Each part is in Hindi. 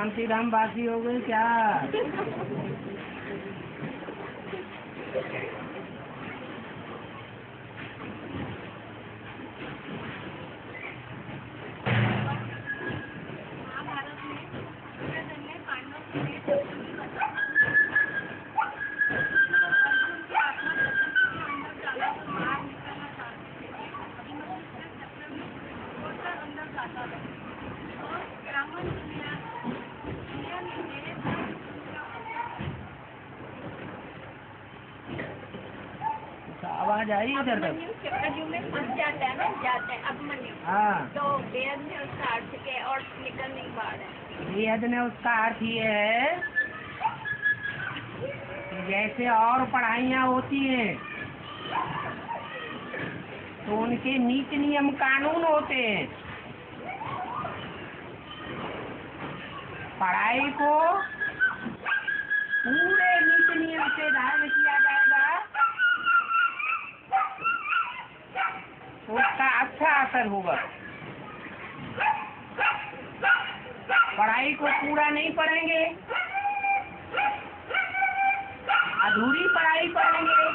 शांति धाम वासी हो गए क्या? आवाज आई इधर तक? में फंस जाता है ना, जाता है अभिमन्यु। हाँ, तो बेहद ने उसका अर्थ के और निकल नहीं पा रहा है। बेहद ने उसका अर्थ ये है कि जैसे और पढ़ाइयाँ होती हैं तो उनके नीति नियम कानून होते हैं। पढ़ाई को पूरे नीति नियम से धारण किया जाएगा तो उसका अच्छा असर होगा। पढ़ाई को पूरा नहीं पढ़ेंगे, अधूरी पढ़ाई पढ़ेंगे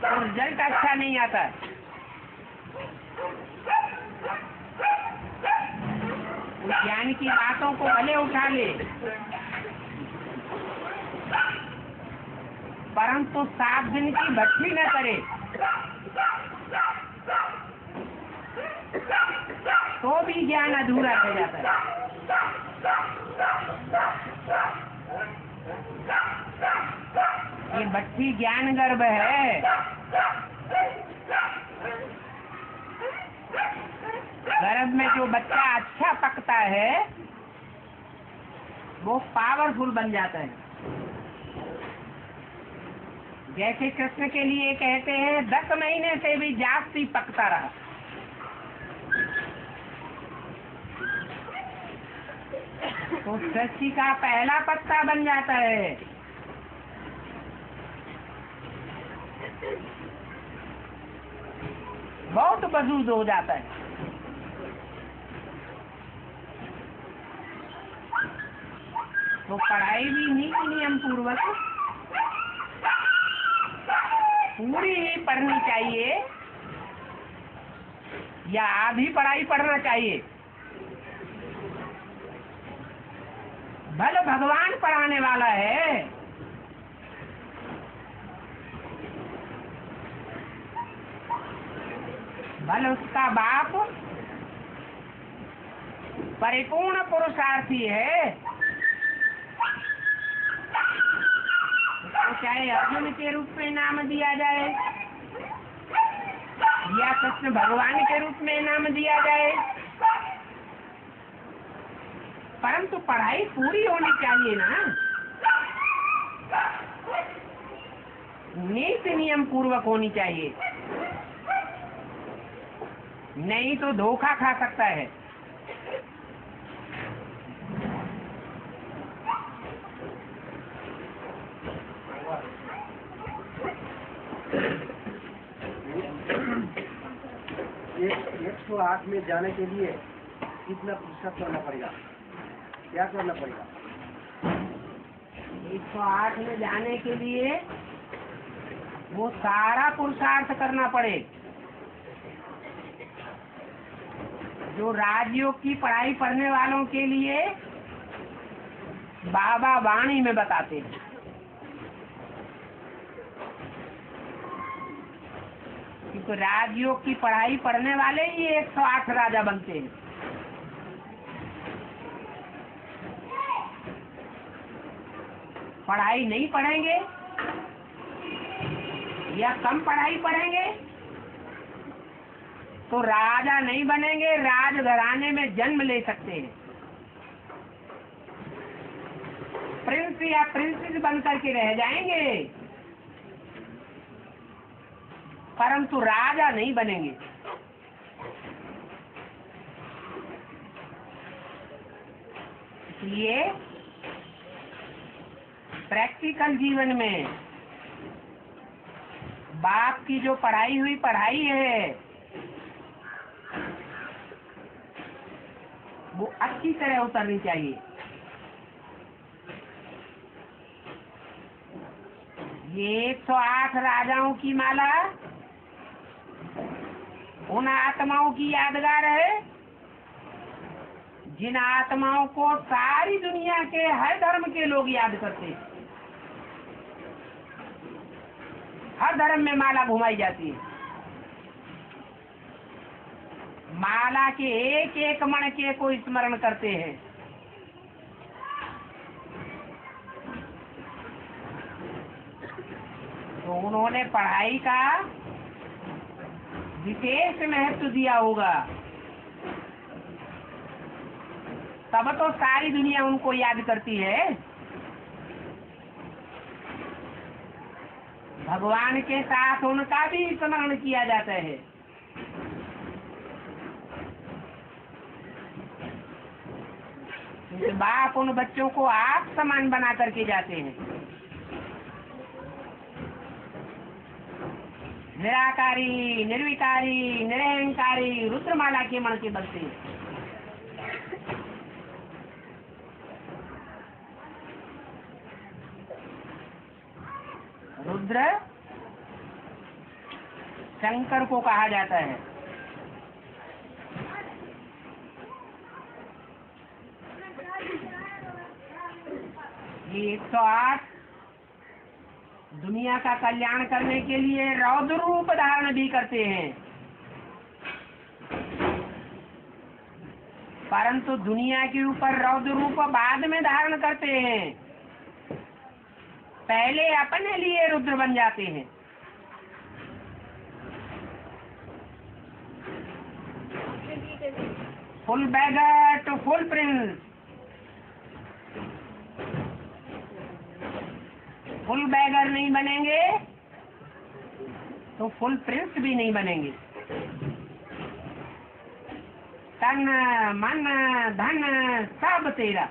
तो रिजल्ट अच्छा नहीं आता। ज्ञान की बातों को भले उठा ले परंतु 7 दिन की भक्ति न करे तो भी ज्ञान अधूरा रह जाता है। ये भक्ति ज्ञान गर्भ है। गर्भ में जो बच्चा अच्छा पकता है वो पावरफुल बन जाता है। जैसे कृष्ण के लिए कहते हैं 10 महीने से भी जास्ती पकता रहा। तो सृष्टि का पहला पत्ता बन जाता है। बहुत वजूद हो जाता है। तो पढ़ाई भी नीति नियम पूर्वक पूरी ही पढ़नी चाहिए या आधी पढ़ाई पढ़ना चाहिए। भले भगवान पढ़ाने वाला है, भले उसका बाप परिपूर्ण पुरुषार्थी है, तो चाहे अर्जुन के रूप में नाम दिया जाए या कृष्ण भगवान के रूप में नाम दिया जाए, परंतु पढ़ाई पूरी होनी चाहिए ना। नीति नियम पूर्वक होनी चाहिए, नहीं तो धोखा खा सकता है। एक 108 में जाने के लिए कितना पुरुषार्थ करना पड़ेगा? क्या करना पड़ेगा? 108 में जाने के लिए वो सारा पुरुषार्थ करना पड़े जो राजयोग की पढ़ाई पढ़ने वालों के लिए बाबा वाणी में बताते हैं। तो राजयोग की पढ़ाई पढ़ने वाले ही 108 राजा बनते हैं। पढ़ाई नहीं पढ़ेंगे या कम पढ़ाई पढ़ेंगे तो राजा नहीं बनेंगे, राजघराने में जन्म ले सकते हैं। प्रिंस या प्रिंसेस बन करके रह जाएंगे परंतु राजा नहीं बनेंगे। इसलिए प्रैक्टिकल जीवन में बाप की जो पढ़ाई हुई पढ़ाई है वो अच्छी तरह उतरनी चाहिए। ये 108 राजाओं की माला उन आत्माओं की यादगार है जिन आत्माओं को सारी दुनिया के हर धर्म के लोग याद करते हैं। हर धर्म में माला घुमाई जाती है। माला के एक एक मणके को स्मरण करते हैं। तो उन्होंने पढ़ाई का विशेष महत्व दिया होगा, तब तो सारी दुनिया उनको याद करती है। भगवान के साथ उनका भी स्मरण किया जाता है। बाप उन बच्चों को आप समान बना करके जाते हैं। निराकारी, निर्विकारी, निरहंकारी रुद्रमाला के मण के बनते हैं। रुद्र शंकर को कहा जाता है। ये 108 दुनिया का कल्याण करने के लिए रौद्र रूप धारण भी करते हैं, परंतु दुनिया के ऊपर रौद्र रूप बाद में धारण करते हैं। पहले अपने लिए रुद्र बन जाते हैं। Full beggar to full prince. Full beggar नहीं बनेंगे तो फुल प्रिंस भी नहीं बनेंगे। तन मन धन सब तेरा।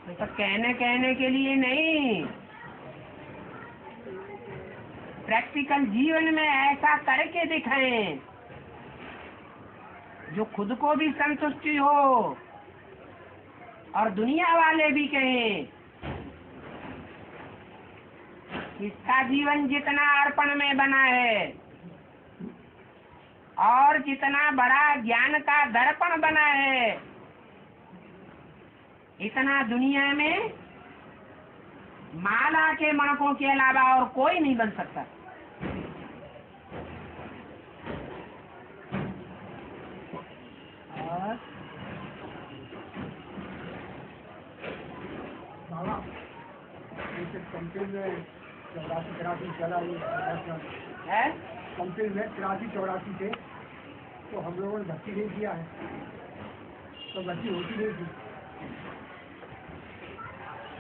तो कहने के लिए नहीं, प्रैक्टिकल जीवन में ऐसा करके दिखाएं जो खुद को भी संतुष्टि हो और दुनिया वाले भी कहें इसका जीवन जितना अर्पण में बना है और जितना बड़ा ज्ञान का दर्पण बना है, इतना दुनिया में माला के मणकों के अलावा और कोई नहीं बन सकता। और कंपेन में 84 चला है, कंपेन में 84 थे, तो हम लोगों ने भर्ती नहीं किया है, तो भर्ती होती नहीं थी।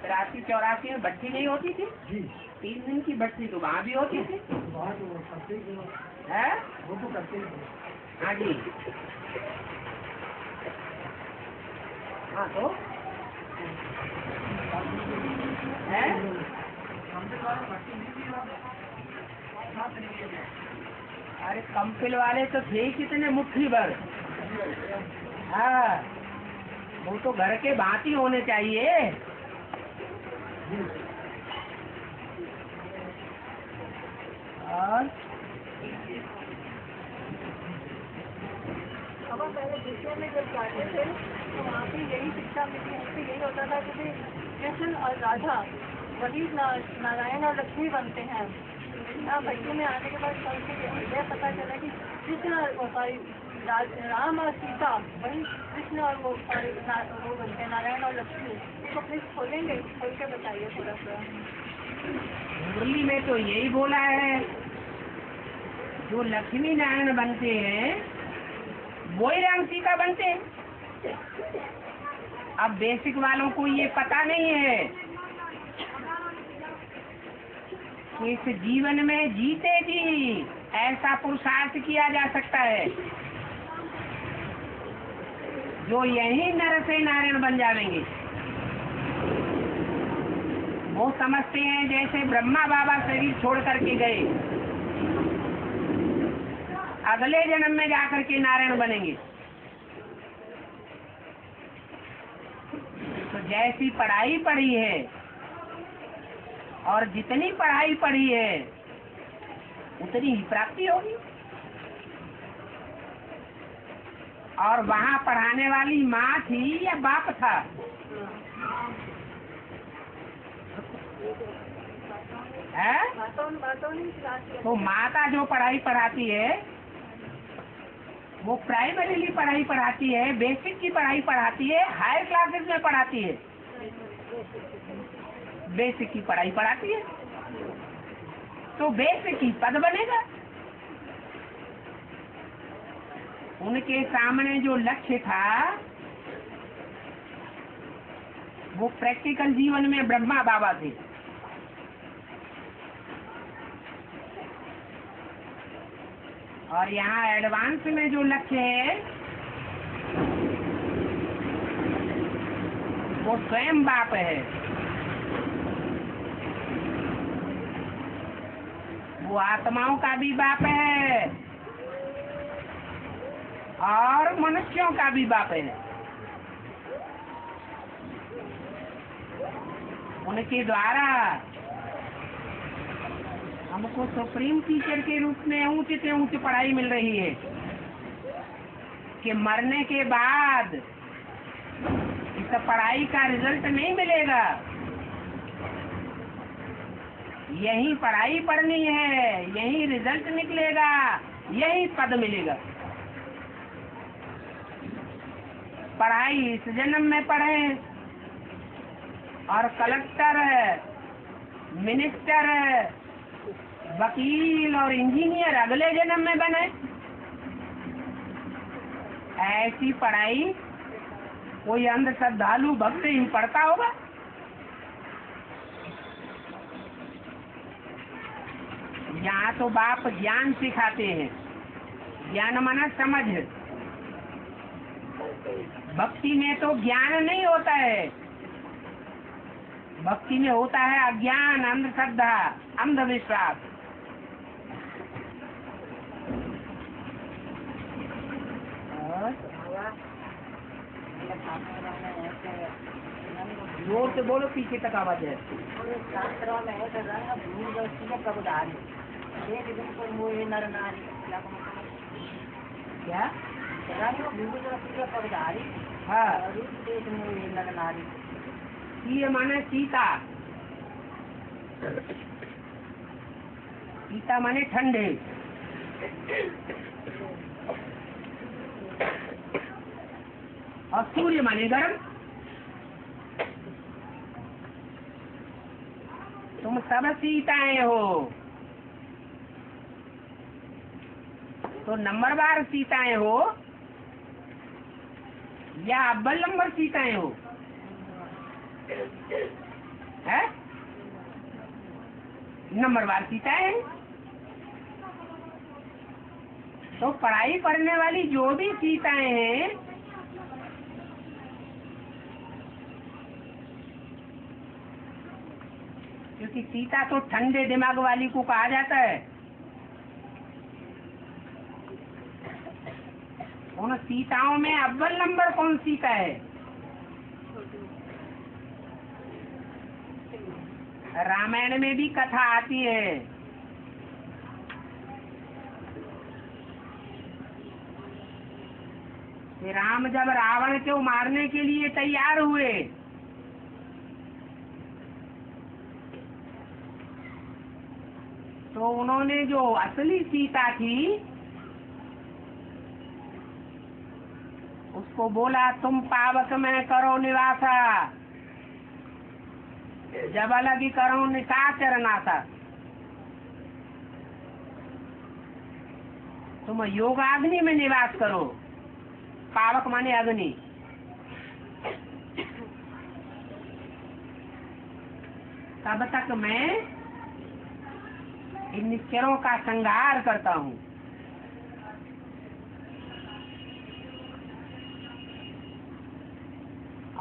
83-84 में भट्टी नहीं होती थी जी। 3 दिन की भट्टी तो वहाँ भी होती थी। वहाँ तो करते ही है, वो तो करते ही थे। हाँ जी। हाँ तो है, अरे कंपिल वाले तो थे कितने मुट्ठी भर। हाँ, वो तो घर के भांति होने चाहिए। और अब हम पहले दूसरे में जब जाते थे तो वहाँ पे यही शिक्षा मिलती थी, यही होता था कि कृष्ण और राधा वही नारायण और लक्ष्मी बनते हैं। भक्ति में आने के बाद यह पता चला कि कृष्ण और राम और सीता वही कृष्ण और वो बनते हैं, नारायण और लक्ष्मी। इसको प्लीज खोलेंगे, खोल के बताइए थोड़ा सा। मुरली में तो यही बोला है, जो लक्ष्मी नारायण बनते हैं वही राम सीता बनते हैं। अब बेसिक वालों को ये पता नहीं है कि इस जीवन में जीते जी ऐसा पुरुषार्थ किया जा सकता है जो यही नर से नारायण बन जाएंगे। वो समझते हैं जैसे ब्रह्मा बाबा शरीर छोड़ करके गए अगले जन्म में जाकर के नारायण बनेंगे। तो जैसी पढ़ाई पढ़ी है और जितनी पढ़ाई पढ़ी है उतनी ही प्राप्ति होगी। और वहाँ पढ़ाने वाली माँ थी या बाप था? है? तो माता जो पढ़ाई पढ़ाती है वो प्राइमरीली पढ़ाई पढ़ाती है, बेसिक की पढ़ाई पढ़ाती है, हायर क्लासेस में पढ़ाती है, बेसिक की पढ़ाई पढ़ाती है। तो बेसिक ही पद बनेगा। उनके सामने जो लक्ष्य था वो प्रैक्टिकल जीवन में ब्रह्मा बाबा थे। और यहाँ एडवांस में जो लक्ष्य है वो स्वयं बाप है। वो आत्माओं का भी बाप है और मनुष्यों का भी बाप है। उनके द्वारा हमको सुप्रीम टीचर के रूप में ऊंच से ऊंच पढ़ाई मिल रही है कि मरने के बाद इस पढ़ाई का रिजल्ट नहीं मिलेगा। यही पढ़ाई पढ़नी है, यही रिजल्ट निकलेगा, यही पद मिलेगा। पढ़ाई इस जन्म में पढ़े और कलेक्टर, मिनिस्टर, वकील और इंजीनियर अगले जन्म में बने। ऐसी पढ़ाई कोई अंध श्रद्धालु भक्त ही पढ़ता होगा? यहाँ तो बाप ज्ञान सिखाते हैं। ज्ञान माना समझ। भक्ति में तो ज्ञान नहीं होता है, भक्ति में होता है अज्ञान, अंधश्रद्धा, अंधविश्वास। जोर से बोलो, पीछे तक आवाज है। क्या? हाँ, ये माने सीता। सीता माने ठंडे। और सूर्य माने गर्म। तुम सब सीताएं हो। तो नंबरवार सीताएं हो या अव्वल नंबर सीताएं हो? है? नंबरवार सीताएं। तो पढ़ाई पढ़ने वाली जो भी सीताएं हैं क्योंकि सीता तो ठंडे दिमाग वाली को कहा जाता है। उन सीताओं में अव्वल नंबर कौन सीता है? रामायण में भी कथा आती है। कि राम जब रावण को मारने के लिए तैयार हुए तो उन्होंने जो असली सीता थी उसको बोला, तुम पावक में करो निवासा, जब अलग करो निशाचर नासा। तुम योगाग्नि में निवास करो। पावक माने अग्नि। तब तक मैं इन निश्चरों का संहार करता हूँ।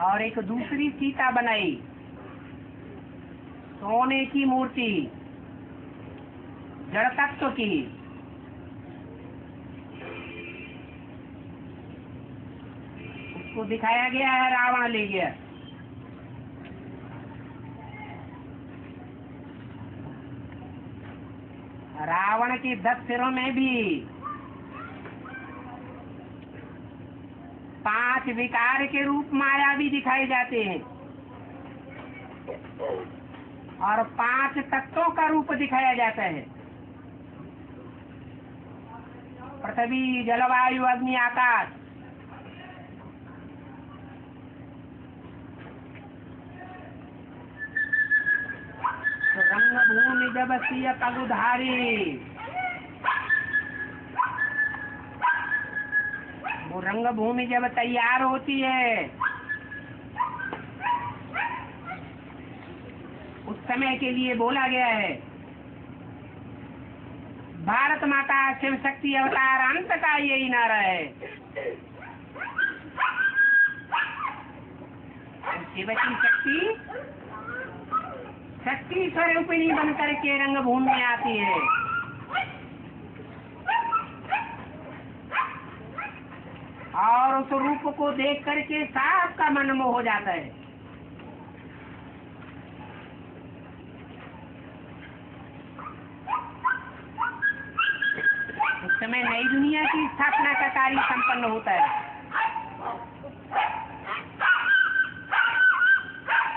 और एक दूसरी सीता बनाई, सोने की मूर्ति, जड़ तत्व की। उसको दिखाया गया है, रावण ले गया। रावण के 10 सिरों में भी 5 विकार के रूप मायावी दिखाए जाते हैं और 5 तत्वों का रूप दिखाया जाता है। पृथ्वी, जलवायु, अग्नि, आकाश। रंग भूमि जब सिय पगुधारी, वो रंग भूमि जब तैयार होती है उस समय के लिए बोला गया है, भारत माता शिव शक्ति अवतार अंत का यही नारा है। शिव की शक्ति स्वरूपिणी बन करके रंग भूमि में आती है और उस रूप को देख करके सबका मन मोह हो जाता है। उस समय नई दुनिया की स्थापना का कार्य संपन्न होता है।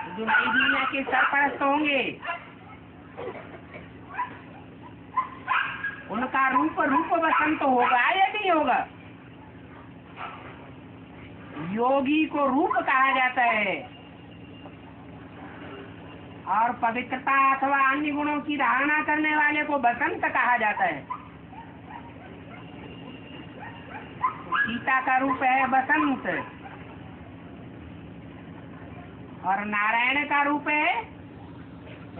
जो नई दुनिया के सरपरस्त होंगे उनका रूप वसंत होगा या नहीं होगा? योगी को रूप कहा जाता है और पवित्रता अथवा अन्य गुणों की धारणा करने वाले को बसंत कहा जाता है। सीता का रूप है बसंत और नारायण का रूप है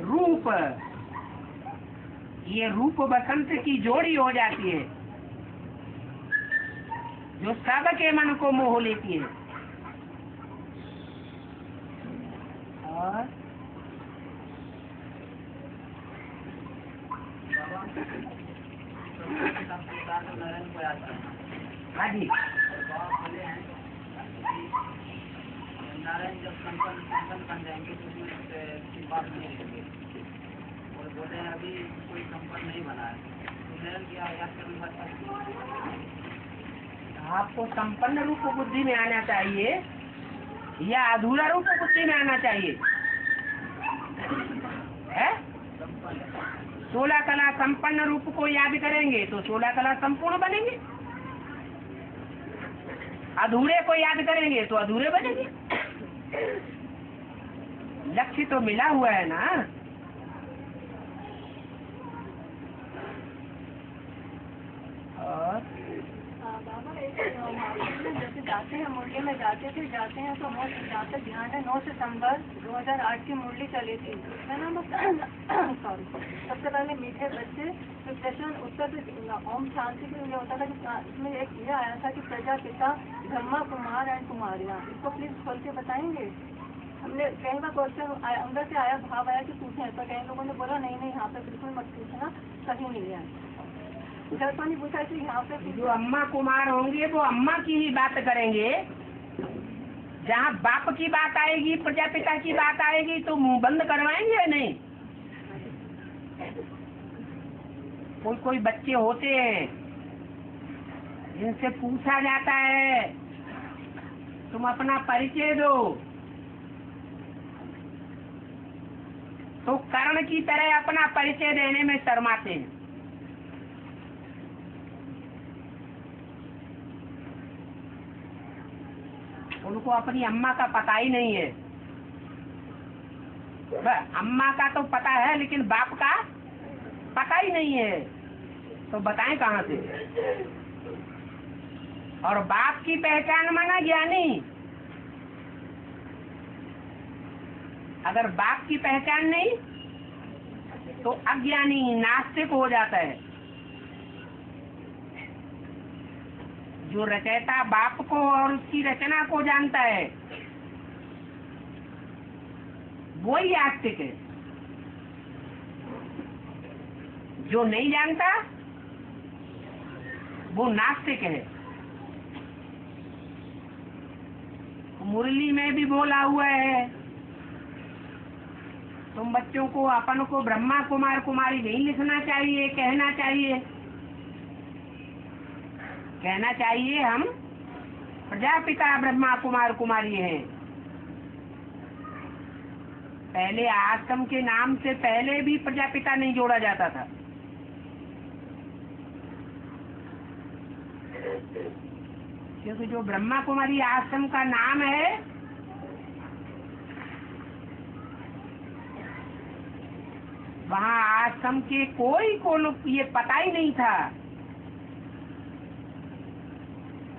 रूप। ये रूप बसंत की जोड़ी हो जाती है जो सबके मन को मोह लेती है। और हाँ जी, नारायण जब संपन्न बन जाएंगे तो उसमें बात नहीं रहेंगे और बोले हैं अभी कोई संपन्न नहीं बना है तो नारायण क्या याद करने बात। आपको संपन्न रूप बुद्धि में आना चाहिए या अधूरा रूप बुद्धि में आना चाहिए? है 16 कला संपन्न रूप को याद करेंगे तो 16 कला संपूर्ण बनेंगे, अधूरे को याद करेंगे तो अधूरे बनेंगे। लक्ष्य तो मिला हुआ है ना। और जैसे जाते हैं मुरली में जाते हैं तो जहाँ तक ध्यान है 9 सितंबर 2008 की मुरली चली थी। उसमें ना सॉरी सबसे पहले मीठे बच्चे तो सेशन उत्तर से ओम शांति के लिए होता था कि इसमें एक ये आया था कि प्रजापिता ब्रह्मा कुमार एंड कुमारियाँ। इसको प्लीज खोल के बताएंगे। हमने कई बार क्वेश्चन अंदर से आया, भाव आया कि पूछें, पर कई लोगों ने बोला नहीं यहाँ पे बिल्कुल मत पूछना, कहीं नहीं है। जब नहीं पूछा कि यहाँ पे जो अम्मा कुमार होंगे वो अम्मा की ही बात करेंगे। जहाँ बाप की बात आएगी, प्रजापिता की बात आएगी तो मुंह बंद करवाएंगे या नहीं? कोई बच्चे होते हैं जिनसे पूछा जाता है तुम अपना परिचय दो, तो कर्ण की तरह अपना परिचय देने में शर्माते हैं। उनको अपनी अम्मा का पता ही नहीं है। अम्मा का तो पता है लेकिन बाप का पता ही नहीं है, तो बताएं कहाँ से? और बाप की पहचान माना ज्ञानी। अगर बाप की पहचान नहीं तो अज्ञानी नास्तिक हो जाता है। जो रचयिता बाप को और उसकी रचना को जानता है वो ही आस्तिक है। जो नहीं जानता वो नास्तिक है। मुरली में भी बोला हुआ है, तुम बच्चों को अपन को ब्रह्मा कुमार कुमारी नहीं लिखना चाहिए, कहना चाहिए। कहना चाहिए हम प्रजापिता ब्रह्मा कुमार कुमारी हैं। पहले आश्रम के नाम से पहले भी प्रजापिता नहीं जोड़ा जाता था। क्योंकि जो ब्रह्मा कुमारी आश्रम का नाम है, वहाँ आश्रम के कोई को ये पता ही नहीं था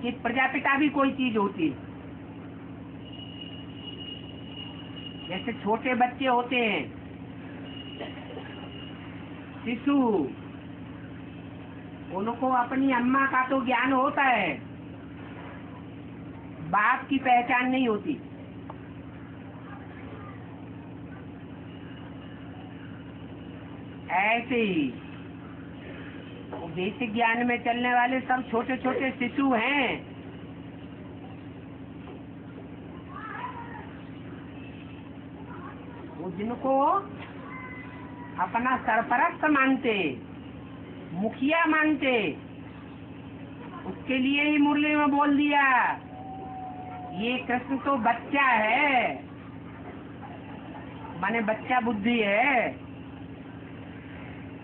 कि प्रजापिता भी कोई चीज होती है। जैसे छोटे बच्चे होते हैं, शिशु, उनको अपनी अम्मा का तो ज्ञान होता है, बाप की पहचान नहीं होती। ऐसे ही बेसिक ज्ञान में चलने वाले सब छोटे छोटे शिशु हैं। वो जिनको अपना सरपरस्त मानते, मुखिया मानते, उसके लिए ही मुरली में बोल दिया, ये कृष्ण तो बच्चा है, माने बच्चा बुद्धि है,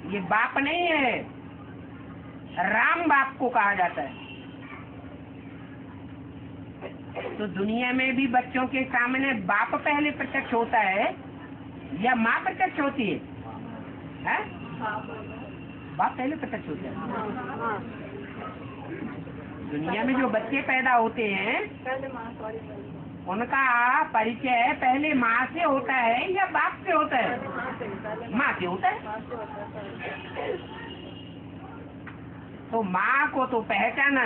ये बाप नहीं है। राम बाप को कहा जाता है। तो दुनिया में भी बच्चों के सामने बाप पहले प्रत्यक्ष होता है या माँ प्रत्यक्ष होती है? है? बाप पहले प्रत्यक्ष होता है। दुनिया में जो बच्चे पैदा होते हैं उनका परिचय पहले माँ से होता है या बाप से होता है? माँ से होता है। तो माँ को तो पहचाना,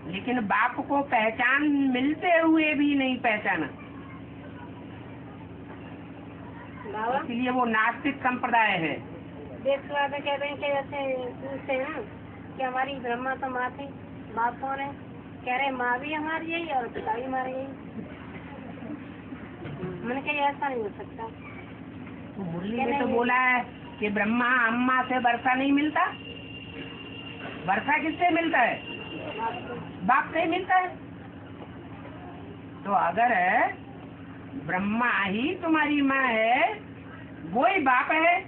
लेकिन बाप को पहचान मिलते हुए भी नहीं पहचाना। इसलिए वो नास्तिक संप्रदाय है। देश वाले कह रहे हैं कि जैसे पूछते हैं ना कि हमारी ब्रह्मा तो माँ थी, बाप कौन है? कह रहे माँ भी हमारी यही और पिता भी हमारे यही। मैंने कहा ऐसा नहीं हो सकता। तो मुरली में तो बोला है कि ब्रह्मा अम्मा से वर्षा नहीं मिलता। वर्षा किससे मिलता है? बाप से मिलता है। तो अगर ब्रह्मा ही तुम्हारी माँ है, वो ही बाप है,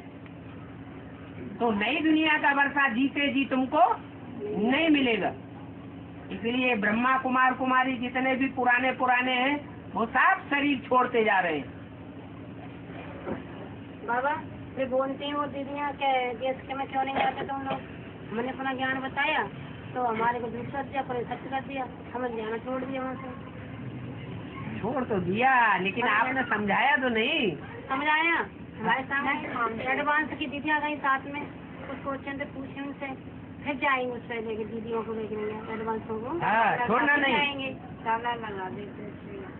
तो नई दुनिया का वर्षा जीते जी तुमको नहीं मिलेगा। इसलिए ब्रह्मा कुमार कुमारी जितने भी पुराने पुराने हैं वो सब शरीर छोड़ते जा रहे हैं। बाबा मैं बोलती हूँ दीदियाँ के देश के में क्यों नहीं आते तुम लोग? मैंने अपना ज्ञान बताया तो हमारे को दूसरा दिया, पर सत्य कर दिया, हमें ज्ञान छोड़ दिया। वहाँ से छोड़ तो दिया, लेकिन आपने समझाया तो नहीं। समझाया हमारे सामने एडवांस की दीदियाँ गई साथ में, कुछ क्वेश्चन थे पूछे उनसे, फिर जाएंगे उस पहले की दीदियों को देखेंगे एडवांस को। हाँ, छोड़ना नहीं जाएंगे, ताला लगा देते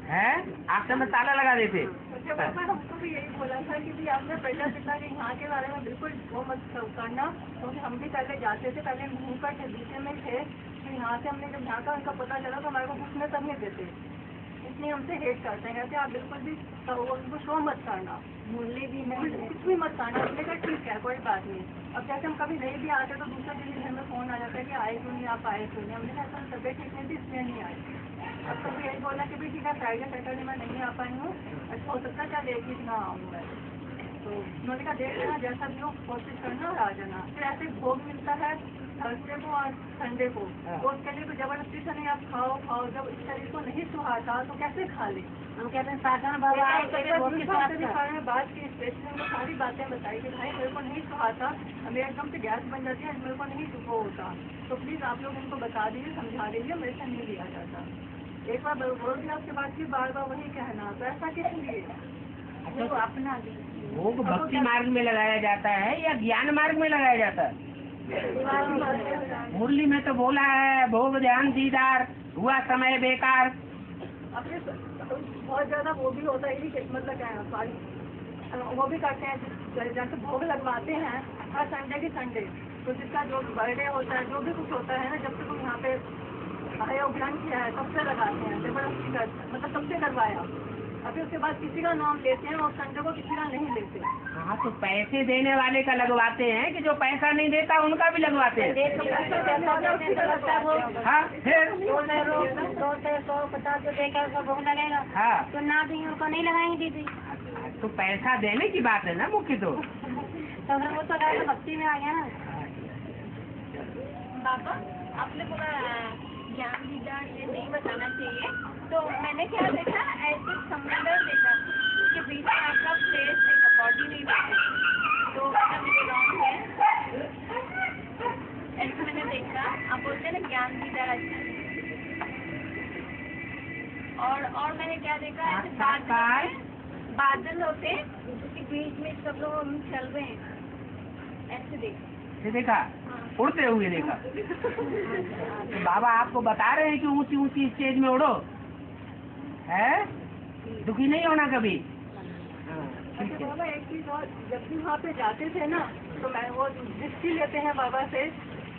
है। आपसे में ताला लगा देते। हमको भी यही बोला था कि आपने प्रजापिता के यहाँ के बारे में बिल्कुल वो मत करना, क्योंकि हम भी पहले जाते थे, पहले मुँह पर थे, बीच में थे, तो यहाँ से हमने जब यहाँ का उनका पता चला तो हमारे को पूछने तक नहीं देते, इसलिए हमसे हेट करते हैं। कहते आप बिल्कुल भी उनको शो मत करना, मुरली भी कुछ भी मत करना। हमने कहा ठीक है कोई बात नहीं। अब जैसे हम कभी नहीं भी आते तो दूसरे दिन घर में फोन आ जाता है कि आए क्यों नहीं, आप आए क्यों नहीं। हमने कहा तबियत ठीक नहीं थी इसलिए नहीं आए। अब कभी यही बोला कि भाई ठीक है फ्राइडे सैटरडे में नहीं आ पाई हूँ, अच्छा हो सकता है क्या एक दिन ना आऊँ मैं। तो उन्होंने कहा देख लेना जैसा भी हो कोशिश करना और आ जाना। फिर ऐसे भोग मिलता है थर्सडे को और संडे को, तो उसके लिए तो जबरदस्ती से नहीं आप खाओ खाओ, जब इस शरीर को नहीं सुहाता तो कैसे खा ले। हम कहते हैं साधन बाबा बात की स्पेशल में सारी बातें बताई कि भाई मेरे को नहीं सुहाता, हमें एकदम से गैस बन जाती है, मेरे को नहीं वो होता, तो प्लीज आप लोग उनको बता दीजिए, समझा दीजिए, मेरे से नहीं लिया जाता। एक बार बोल दिया उसके बाद फिर बार बार वही कहना, तो ऐसा किस लिए? वो अपना भोग भक्ति मार्ग में लगाया जाता है या ज्ञान मार्ग में लगाया जाता है? मुरली में तो बोला है भोग ध्यान दीदार हुआ समय बेकार। अपने बहुत ज्यादा वो भी होता है, मतलब क्या है वो भी करते हैं, जैसे भोग लगवाते हैं हर संडे की संडे, तो जिसका जो बर्थडे होता है जो भी कुछ होता है ना, जब तक यहाँ पे अभियान किया है, सबसे लगाते हैं, जबरदस्ती कर, मतलब सबसे करवाया। अभी उसके बाद किसी का नाम लेते हैं और संडे को किसी का नहीं लेते। हाँ, तो पैसे देने वाले का लगवाते हैं कि जो पैसा नहीं देता उनका भी लगवाते हैं? हाँ, फिर 250 देकर उसका भोग लगेगा। हाँ, तो ना भी उनको नहीं लगाएंगे दीदी। तो पैसा देने की बात है ना मुख्य तो। तो फिर वो तो अगर भक्ति में आ गया ना। बाबा, आपने बोला ज्ञान विद्या ये नहीं बताना चाहिए, तो मैंने क्या देखा, ऐसे समुद्र देखा उसके बीच में आपका फेस देखा, बॉडी नहीं देखी, तो मतलब ये रॉन्ग है, ऐसे मैंने देखा। आप बोलते हैं ना ज्ञान विद्या। और मैंने क्या देखा, ऐसे बादल होते हैं उसके बीच में सब लोग हम चल रहे हैं, ऐसे देखा। देखा, उड़ते हुए देखा। तो बाबा आपको बता रहे हैं कि ऊंची ऊंची स्टेज में उड़ो, है, दुखी नहीं होना कभी। अच्छा बाबा, एक चीज और, जब भी वहाँ पे जाते थे ना, तो मैं वो दृष्टि लेते हैं बाबा से,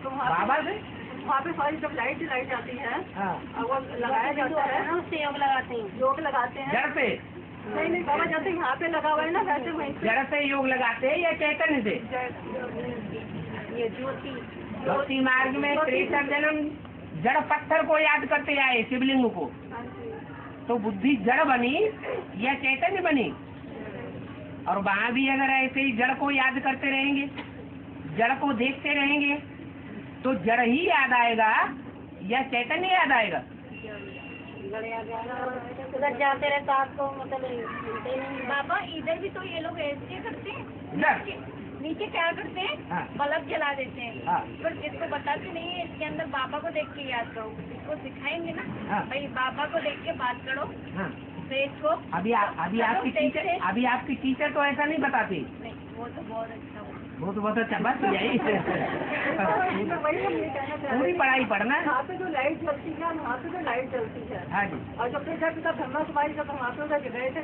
तो बाबा से वहाँ पे सारी जब लाइट जलाई जाती है, हाँ, और वो लगाया जाता है ना, उससे योग लगाते हैं। योग लगाते हैं। जड़ से नहीं बाबा, जैसे यहाँ पे लगा हुआ है ना, वैसे वहीं से जड़ से योग लगाते हैं या चैतन्य से? ये ज्योति भक्ति मार्ग में त्रेसठ जन्म जड़ पत्थर को याद करते आए, शिवलिंग को, तो बुद्धि जड़ बनी या चैतन्य बनी? और वहाँ भी अगर ऐसे ही जड़ को याद करते रहेंगे, जड़ को देखते रहेंगे, तो जड़ ही याद आएगा या चैतन्य याद आएगा? उधर जाते रहे तो आपको मतलब बाबा, इधर भी तो ये लोग ऐसे करते हैं, इधर नीचे क्या करते हैं, हाँ। बल्ब जला देते हैं, हाँ। पर इसको बताते नहीं है, इसके अंदर बाबा को देख के याद करो, इसको सिखाएंगे ना, हाँ। भाई बाबा को देख के बात करो, हाँ, फेस को। अभी आपकी टीचर तो ऐसा नहीं बताती। नहीं, वो तो बहुत अच्छा हो। वो तो बहुत अच्छा, बस यही वही हम ये कहना चाह रहे पूरी हैं। पढ़ाई पढ़ना है। यहाँ पे जो लाइट जलती है, वहाँ पे जो लाइट जलती है, हाँ जी, और जब फिर पिता ब्रह्मा कुमारी जब वहाँ पे उधर गए थे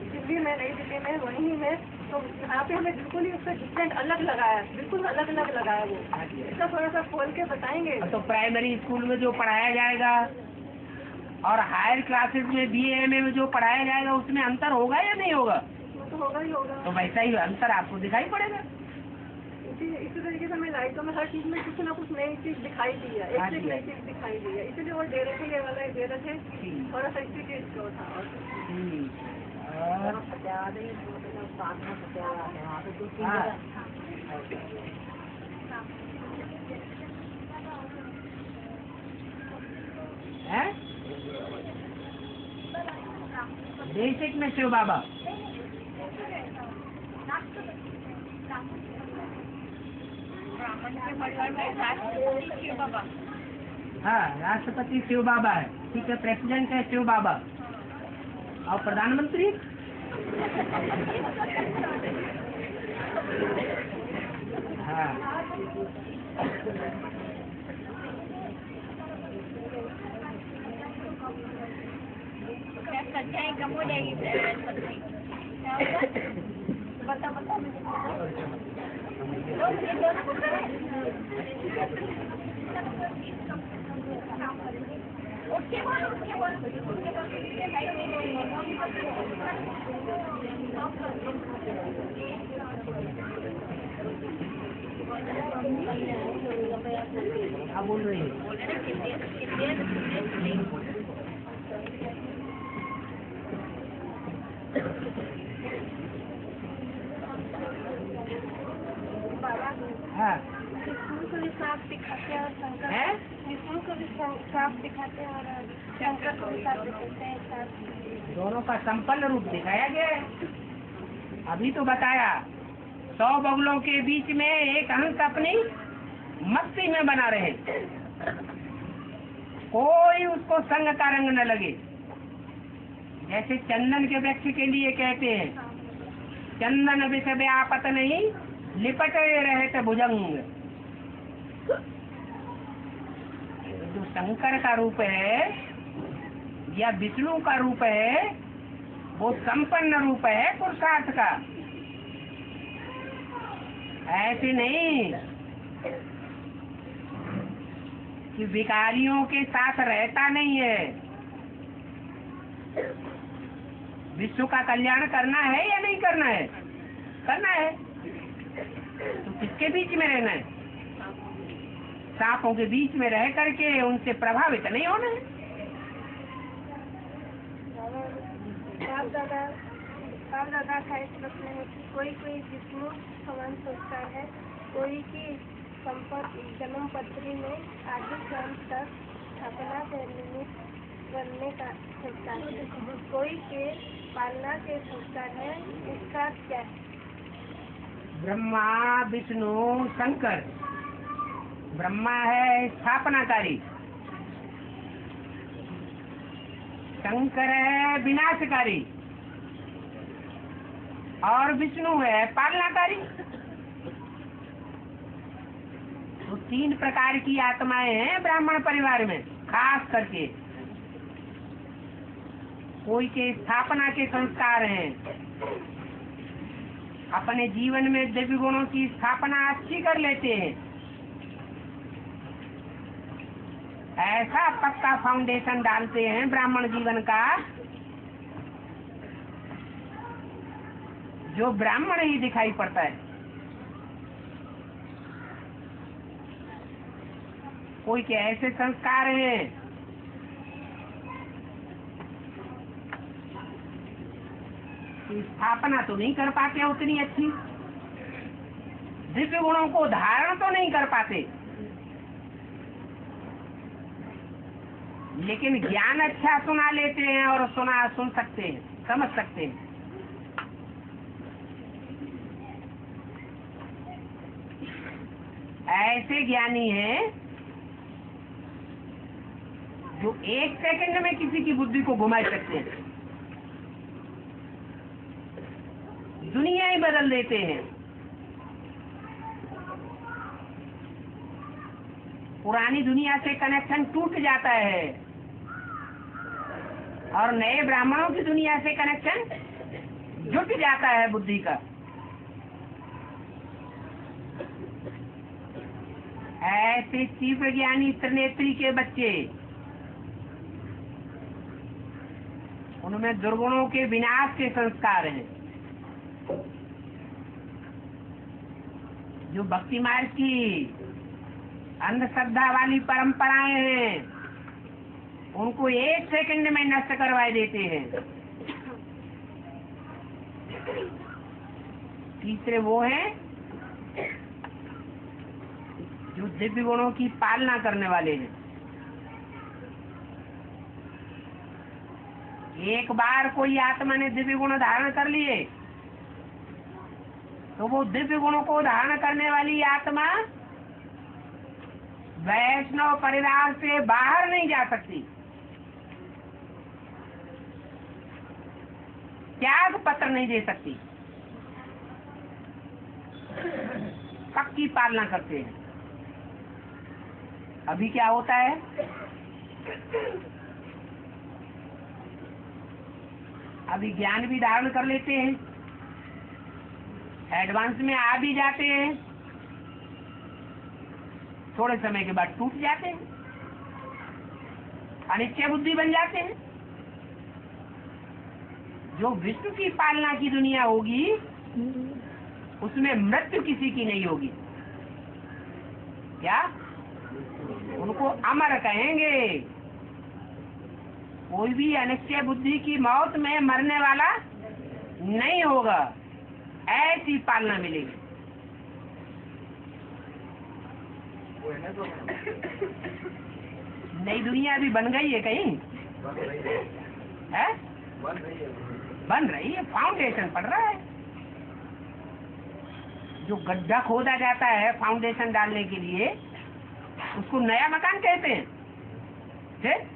दिल्ली में, नई दिल्ली में, वहीं में, तो यहाँ पे हमें बिल्कुल ही उसका डिफरेंट अलग लगाया, बिल्कुल अलग अलग लगाया वो। हाँ जी। इसका थोड़ा सा खोल के बताएंगे? तो प्राइमरी स्कूल में जो पढ़ाया जाएगा और हायर क्लासेस में BA में जो पढ़ाया जाएगा, उसमें अंतर होगा या नहीं होगा? वो तो होगा ही होगा। तो वैसा ही अंतर आपको दिखाई पड़ेगा। इसी तरीके से हमें लाइटों में हर चीज में कुछ ना कुछ नई चीज दिखाई दी है, एक से एक नई चीज दिखाई दी है, इसलिए वो डेरे थे, ये वाला डेरे थे, थोड़ा सा इसी चीज को था। बेसिक में शिव बाबा, हाँ, राष्ट्रपति शिव बाबा है, ठीक है, प्रेसिडेंट है शिव बाबा, और प्रधानमंत्री हाँ, सच्चाई कम हो जाएगी। बता क्या बोल रही है? हाँ, विष्णु को भी साफ दिखाते हैं और शंकर है? विष्णु को भी साफ दिखाते हैं और शंकर को भी साफ दिखाते हैं साफ। दोनों का संपन्न रूप दिखाया गया है। अभी तो बताया 100 बगुलों के बीच में एक हंस अपनी मस्ती में बना रहे, कोई उसको संग का रंग न लगे। जैसे चंदन के वृक्ष के लिए कहते हैं, चंदन विष व्यापत नहीं, लिपटे रहते भुजंग। जो शंकर का रूप है या विष्णु का रूप है, वो संपन्न रूप है पुरुषार्थ का, ऐसे नहीं कि भिखारियों के साथ रहता नहीं है। विश्व का कल्याण करना है या नहीं करना है? करना है। तो किसके बीच में रहना है? सांपों के बीच में रह करके उनसे प्रभावित नहीं होना है। बाप दादा का इस प्रश्न है कि कोई विष्णु समान सोचता है, कोई की संपत्ति जन्म पत्री में आदि ग्रंथ तक स्थापना से निमित्त बनने का संस्कार है, कोई के पालना के संस्कार है, इसका क्या है? ब्रह्मा विष्णु शंकर। ब्रह्मा है स्थापनाकारी, शंकर है विनाशकारी और विष्णु है पालनाकारी। तो 3 प्रकार की आत्माएं हैं ब्राह्मण परिवार में। खास करके कोई के स्थापना के संस्कार हैं, अपने जीवन में दिव्य गुणों की स्थापना अच्छी कर लेते हैं। ऐसा पक्का फाउंडेशन डालते हैं ब्राह्मण जीवन का जो ब्राह्मण ही दिखाई पड़ता है। कोई के ऐसे संस्कार हैं कि स्थापना तो नहीं कर पाते उतनी अच्छी, दिव्य गुणों को धारण तो नहीं कर पाते, लेकिन ज्ञान अच्छा सुना लेते हैं और सुन सकते हैं, समझ सकते हैं। ऐसे ज्ञानी हैं जो 1 सेकंड में किसी की बुद्धि को घुमा सकते हैं, दुनिया ही बदल देते हैं। पुरानी दुनिया से कनेक्शन टूट जाता है और नए ब्राह्मणों की दुनिया से कनेक्शन जुट जाता है बुद्धि का। ऐसे तीव्र ज्ञानी त्रिनेत्री के बच्चे, उनमें दुर्गुणों के विनाश के संस्कार हैं। जो भक्ति मार्ग की अंधश्रद्धा वाली परंपराएं हैं, उनको 1 सेकंड में नष्ट करवा देते हैं। तीसरे वो हैं जो दिव्य गुणों की पालना करने वाले हैं। एक बार कोई आत्मा ने दिव्य गुण धारण कर लिए तो वो दिव्य गुणों को धारण करने वाली आत्मा वैष्णव परिवार से बाहर नहीं जा सकती, त्याग पत्र नहीं दे सकती, पक्की पालना करते हैं। अभी क्या होता है, अभी ज्ञान भी धारण कर लेते हैं, एडवांस में आ भी जाते हैं, थोड़े समय के बाद टूट जाते हैं, अनिच्छा बुद्धि बन जाते हैं। जो विष्णु की पालना की दुनिया होगी उसमें मृत्यु किसी की नहीं होगी। क्या उनको अमर कहेंगे। कोई भी अनिश्चय बुद्धि की मौत में मरने वाला नहीं होगा, ऐसी पालना मिलेगी। नई दुनिया भी बन गई है, कहीं है? बन रही है, फाउंडेशन पड़ रहा है। जो गड्ढा खोदा जाता है फाउंडेशन डालने के लिए, उसको नया मकान कहते हैं। ठीक?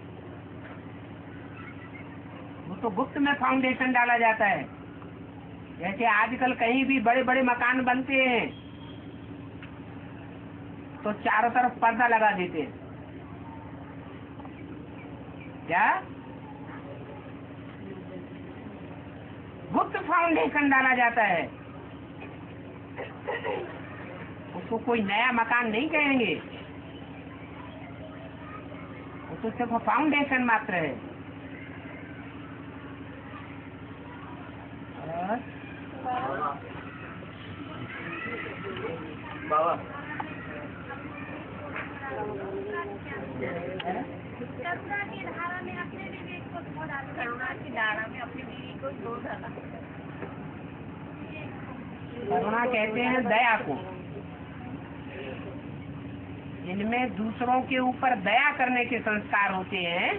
वो तो गुप्त में फाउंडेशन डाला जाता है। जैसे आजकल कहीं भी बड़े बड़े मकान बनते हैं तो चारों तरफ पर्दा लगा देते हैं। क्या? गुप्त फाउंडेशन डाला जाता है। उसको कोई नया मकान नहीं कहेंगे। तो सिर्फ फाउंडेशन मात्र है। और बाबा करुणा की धारा में अपने विवेक को धो डाला। करुणा की धारा में अपनी बीवी को धो डाला। करुणा कहते हैं दया को, जिनमें दूसरों के ऊपर दया करने के संस्कार होते हैं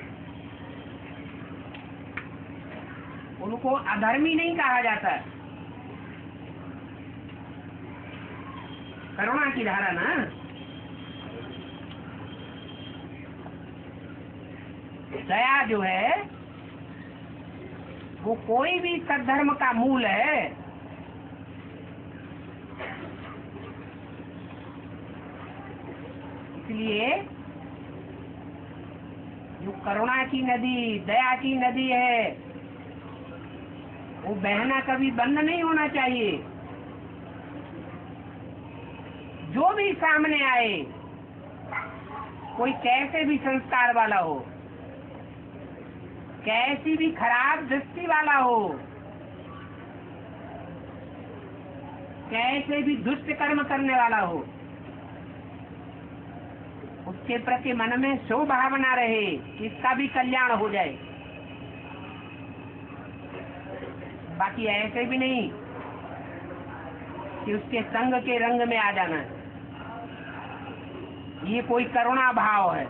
उनको अधर्मी नहीं कहा जाता। करुणा की धारा ना, दया जो है वो कोई भी सद्धर्म का मूल है। इसलिए जो करुणा की नदी, दया की नदी है, वो बहना कभी बंद नहीं होना चाहिए। जो भी सामने आए, कोई कैसे भी संस्कार वाला हो, कैसी भी खराब दृष्टि वाला हो, कैसे भी दुष्ट कर्म करने वाला हो, उसके प्रति मन में शुभ भावना रहे, इसका भी कल्याण हो जाए। बाकी ऐसे भी नहीं कि उसके संग के रंग में आ जाना है, ये कोई करुणा भाव है।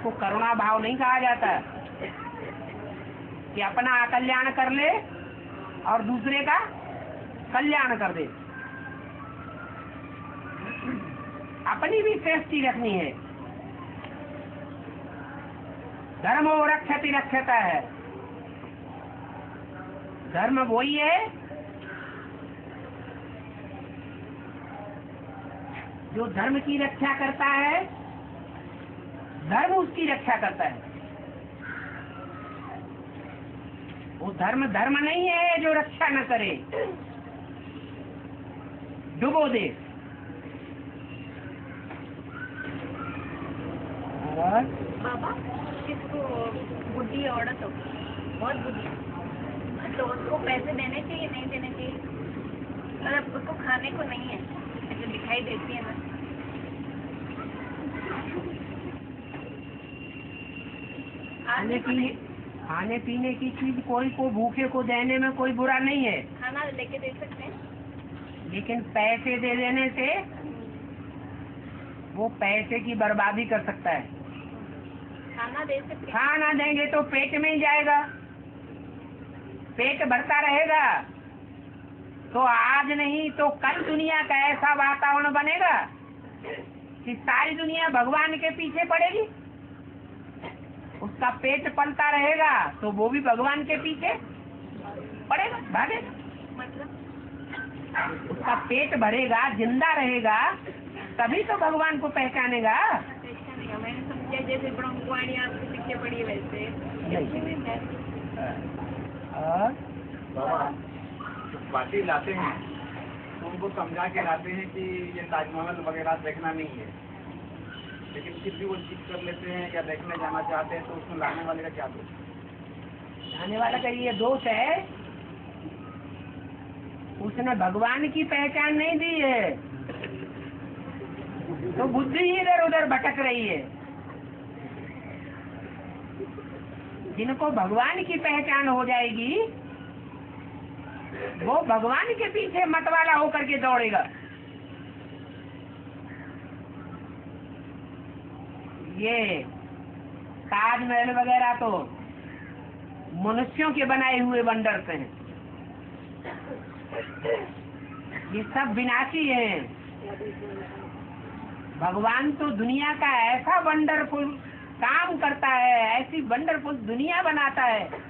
को करुणा भाव नहीं कहा जाता कि अपना कल्याण कर ले और दूसरे का कल्याण कर दे। अपनी भी सेफ्टी रखनी है। धर्मो रक्षति रक्षता है। धर्म वही है जो धर्म की रक्षा करता है, धर्म उसकी रक्षा करता है। वो धर्म धर्म नहीं है जो रक्षा न करे, डुबो दे। बाबा किसको बुद्धि औरत हो, बहुत बुद्धि, तो उसको पैसे देने चाहिए नहीं देने चाहिए? मतलब उसको खाने को नहीं है, ऐसे दिखाई देती है ना। खाने पीने की चीज कोई को भूखे को देने में कोई बुरा नहीं है। खाना लेके दे सकते हैं, लेकिन पैसे दे देने से वो पैसे की बर्बादी कर सकता है। खाना दे सकते हैं। खाना देंगे तो पेट में ही जाएगा, पेट भरता रहेगा तो आज नहीं तो कल दुनिया का ऐसा वातावरण बनेगा कि सारी दुनिया भगवान के पीछे पड़ेगी। उसका पेट पलता रहेगा तो वो भी भगवान के पीछे पड़ेगा, भागेगा। मतलब उसका पेट भरेगा, जिंदा रहेगा, तभी तो भगवान को पहचानेगा। ऐसा नहीं है, मैंने समझा जैसे ब्रह्मवाणी आपके पीछे पड़ी वैसे और बाबा बाटी लाते हैं तो उनको समझा के लाते हैं कि ये ताजमहल वगैरह देखना नहीं है, लेकिन फिर भी वो जिद कर लेते हैं या देखने जाना चाहते हैं, तो उसमें लाने वाले का क्या दोष? लाने वाला का ये दोष है, उसने भगवान की पहचान नहीं दी है तो बुद्धि ही इधर उधर भटक रही है। जिनको भगवान की पहचान हो जाएगी वो भगवान के पीछे मतवाला होकर के दौड़ेगा। ये ताजमहल वगैरह तो मनुष्यों के बनाए हुए वंडर्स हैं, ये सब विनाशी हैं। भगवान तो दुनिया का ऐसा वंडरफुल काम करता है, ऐसी वंडरफुल दुनिया बनाता है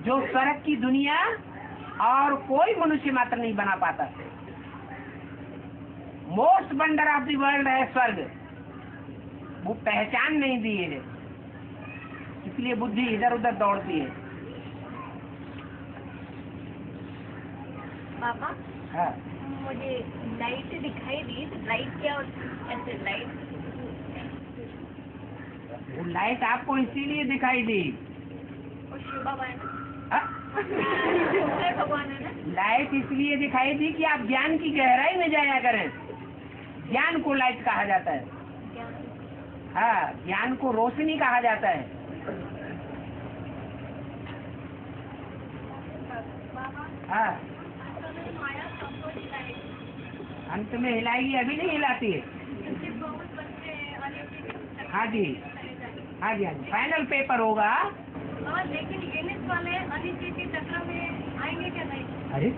जो स्वर्ग की दुनिया और कोई मनुष्य मात्र नहीं बना पाता। Most wonder of the world है स्वर्ग, वो पहचान नहीं दी है, इसलिए बुद्धि इधर उधर दौड़ती है। बाबा हाँ। मुझे लाइट दिखाई दी, तो लाइट क्या ऐसे लाइट? वो लाइट आपको इसीलिए दिखाई दी। और शिव बाबा है ना, हाँ? भगवान है ना। लाइट इसलिए दिखाई दी कि आप ज्ञान की गहराई में जाया करें। ज्ञान को लाइट कहा जाता है। हाँ, ज्ञान को रोशनी कहा जाता है। हाँ, अंत में हिलाएगी, अभी नहीं हिलाती है। हाँ जी, हाँ जी, हाँ जी, फाइनल पेपर होगा। लेकिन यूनिट वाले अनिश्चित के चक्र में आएंगे क्या? नहीं। अरे,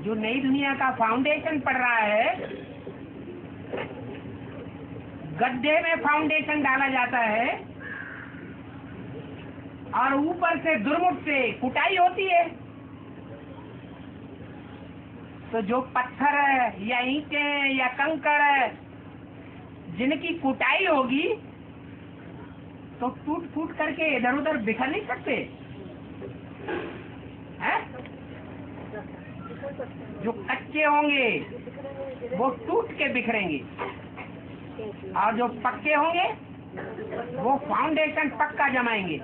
जो नई दुनिया का फाउंडेशन पड़ रहा है, गड्ढे में फाउंडेशन डाला जाता है और ऊपर से दुर्मुख से कुटाई होती है। तो जो पत्थर है या ईंटें या कंकड़ है, जिनकी कुटाई होगी तो टूट फूट करके इधर उधर बिखर नहीं सकते हैं? जो कच्चे होंगे वो टूट के बिखरेंगे और जो पक्के होंगे वो फाउंडेशन पक्का जमाएंगे,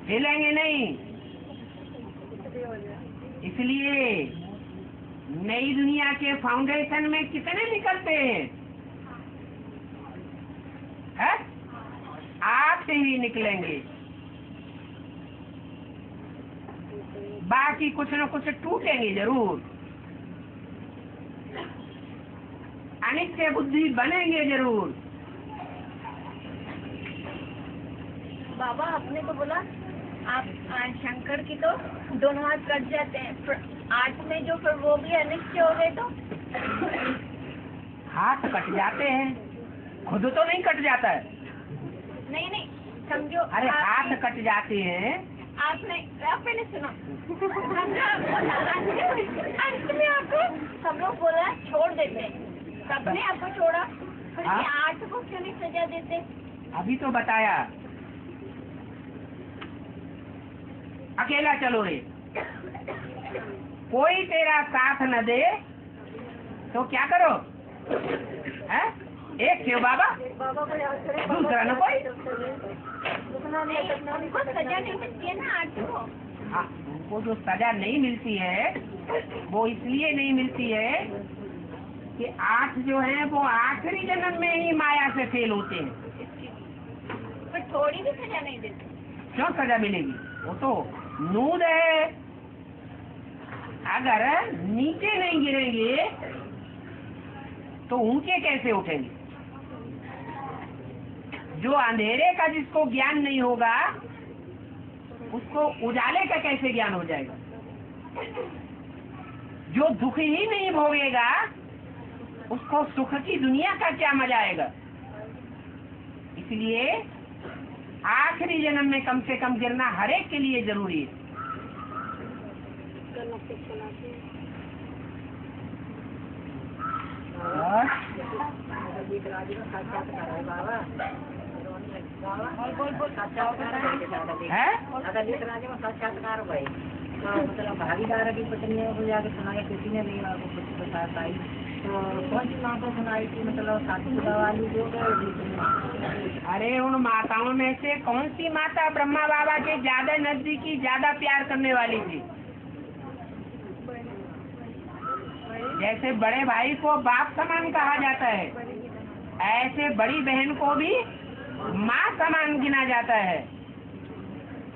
हिलेंगे नहीं। इसलिए नई दुनिया के फाउंडेशन में कितने निकलते हैं? 8 ही निकलेंगे, बाकी कुछ न कुछ टूटेंगे जरूर, अनित्य बुद्धि बनेंगे जरूर। बाबा आपने तो बोला आप शंकर की तो दोनों हाथ कट जाते हैं, 8 में जो फिर वो भी अनित्य हो गए तो? हाथ कट जाते हैं, खुद तो नहीं कट जाता है। नहीं समझो। अरे हाथ कट जाते हैं। आपने पहले सुनो, अंत में आपको सब लोग बोला छोड़ देते हैं, सबने आपको छोड़ा, फिर 8 को क्यों नहीं सजा देते? अभी तो बताया, अकेला चलो रे, कोई तेरा साथ न दे तो क्या करो? है? एक क्यों बाबा, दूसरा न कोई। उनको सजा नहीं मिलती है ना 8 को। हाँ, उनको जो सजा नहीं मिलती है वो इसलिए नहीं मिलती है कि 8 जो है वो आखिरी जन्म में ही माया से फेल होते हैं। पर थोड़ी भी सजा नहीं देते। क्यों सजा मिलेगी? वो तो नूद है, अगर नीचे नहीं गिरेंगे तो ऊंचे कैसे उठेंगे? जो अंधेरे का जिसको ज्ञान नहीं होगा उसको उजाले का कैसे ज्ञान हो जाएगा? जो दुख ही नहीं भोगेगा उसको सुख की दुनिया का क्या मजा आएगा? इसलिए आखिरी जन्म में कम से कम गिरना हर एक के लिए जरूरी है। साक्षात्कार भाई तो मतलब भागीदार की पत्नी को जाके सुनाई, किसी ने नहीं आपको कुछ बता पाई, तो कौन सी माता सुनाई थी? मतलब साक्षात्कार वाली जो गए। अरे उन माताओं में से कौन सी माता ब्रह्मा बाबा के ज्यादा नजदीकी, ज्यादा प्यार करने वाली थी? जैसे बड़े भाई को बाप समान कहा जाता है, ऐसे बड़ी बहन को भी माँ समान गिना जाता है।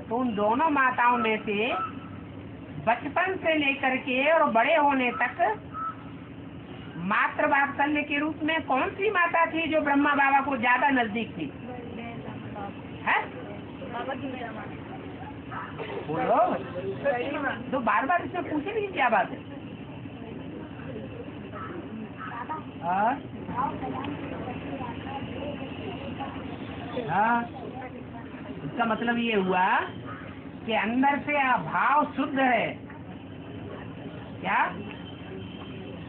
तो उन दोनों माताओं में से बचपन से लेकर के और बड़े होने तक मातृ वात्सल्य के रूप में कौन सी माता थी जो ब्रह्मा बाबा को ज्यादा नजदीक थी? है? बोलो, तो बार बार इसमें पूछने की क्या बात है? हाँ, इसका मतलब ये हुआ कि अंदर से भाव शुद्ध है। क्या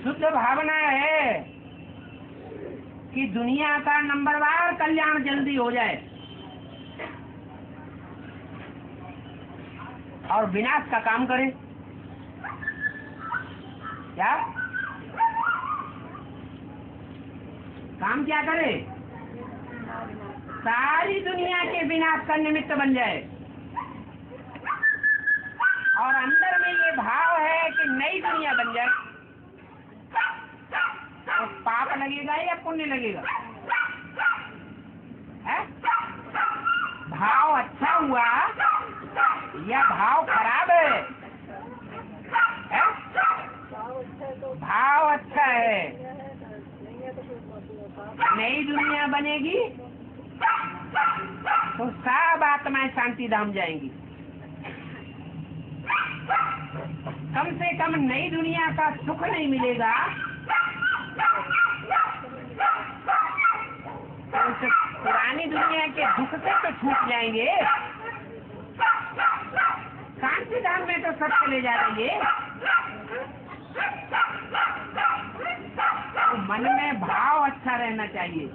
शुद्ध भावना है कि दुनिया का नंबरवार कल्याण जल्दी हो जाए और विनाश का काम करे। क्या काम क्या करे? सारी दुनिया के विनाश का निमित्त बन जाए। और अंदर में ये भाव है कि नई दुनिया बन जाए, तो पाप लगेगा या पुण्य लगेगा? है? भाव अच्छा हुआ या भाव खराब है? है? भाव अच्छा है, नई दुनिया बनेगी तो सब आत्माएं शांति धाम जाएंगी। कम से कम नई दुनिया का सुख नहीं मिलेगा तो उस पुरानी दुनिया के दुख से तो छूट जाएंगे। शांति धाम में तो सब चले जाएंगे। तो मन में भाव अच्छा रहना चाहिए।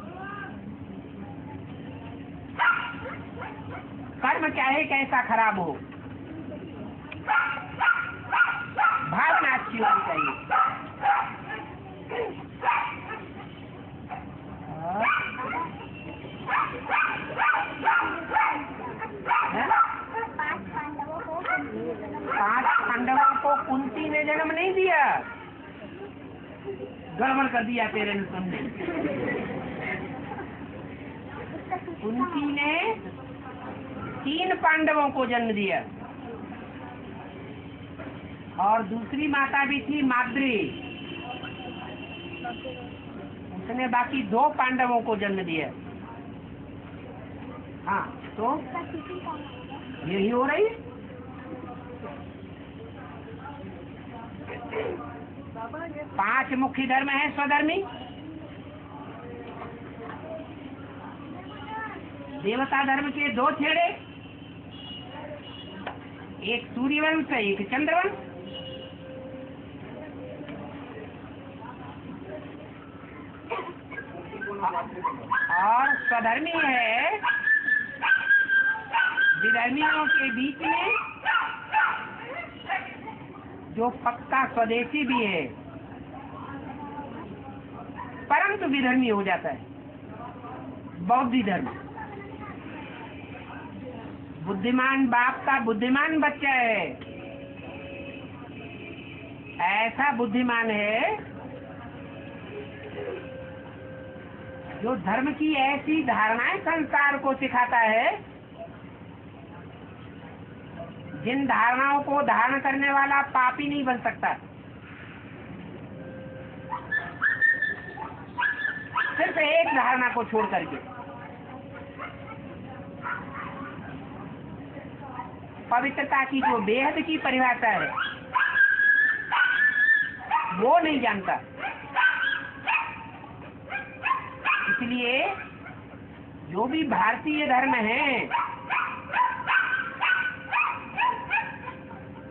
कर्म चाहे कैसा खराब हो, भावना अच्छी होनी चाहिए। पांच पांडवों को कुंती ने जन्म नहीं दिया, गड़बड़ कर दिया तेरे ने तुमने। कुंती ने 3 पांडवों को जन्म दिया और दूसरी माता भी थी माद्री, उसने बाकी 2 पांडवों को जन्म दिया। हाँ, तो यही हो रही है। पांच मुख्य धर्म है स्वधर्मी। देवता धर्म के 2 छेड़े, एक सूर्यवंश एक चंद्रवंश। और स्वधर्मी है विधर्मियों के बीच में जो पक्का स्वदेशी भी है परंतु विधर्मी हो जाता है, बौद्धी धर्म। बुद्धिमान बाप का बुद्धिमान बच्चा है, ऐसा बुद्धिमान है जो धर्म की ऐसी धारणाएं संसार को सिखाता है जिन धारणाओं को धारण करने वाला पापी नहीं बन सकता। सिर्फ एक धारणा को छोड़ करके। पवित्रता की जो बेहद की परिभाषा है वो नहीं जानता। इसलिए जो भी भारतीय धर्म है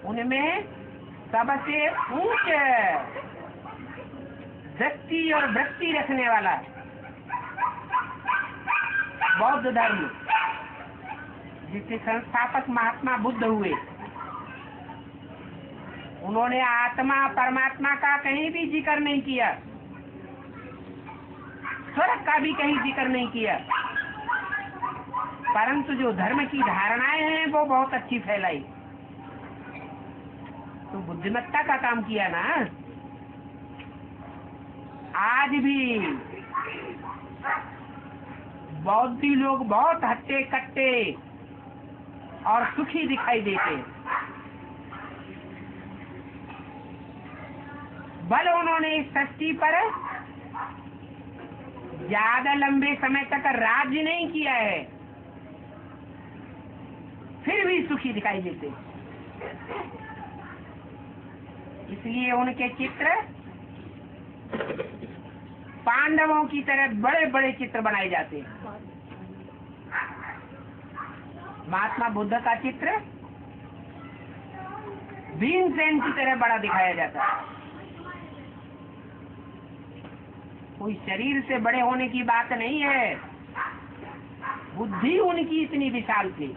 उनमें सबसे ऊंच दृष्टि और वृत्ति रखने वाला बौद्ध धर्म, जिसके संस्थापक महात्मा बुद्ध हुए, उन्होंने आत्मा परमात्मा का कहीं भी जिक्र नहीं किया, स्वर्ग का भी कहीं जिक्र नहीं किया, परंतु जो धर्म की धारणाएं हैं वो बहुत अच्छी फैलाई। तो बुद्धिमत्ता का काम किया ना। आज भी बौद्धि लोग बहुत हट्टे कट्टे और सुखी दिखाई देते, बल उन्होंने इस सृष्टि पर ज्यादा लंबे समय तक राज्य नहीं किया है, फिर भी सुखी दिखाई देते। इसलिए उनके चित्र पांडवों की तरह बड़े बड़े चित्र बनाए जाते हैं। महात्मा बुद्ध का चित्र भीमसेन की तरह बड़ा दिखाया जाता है। कोई शरीर से बड़े होने की बात नहीं है, बुद्धि उनकी इतनी विशाल थी।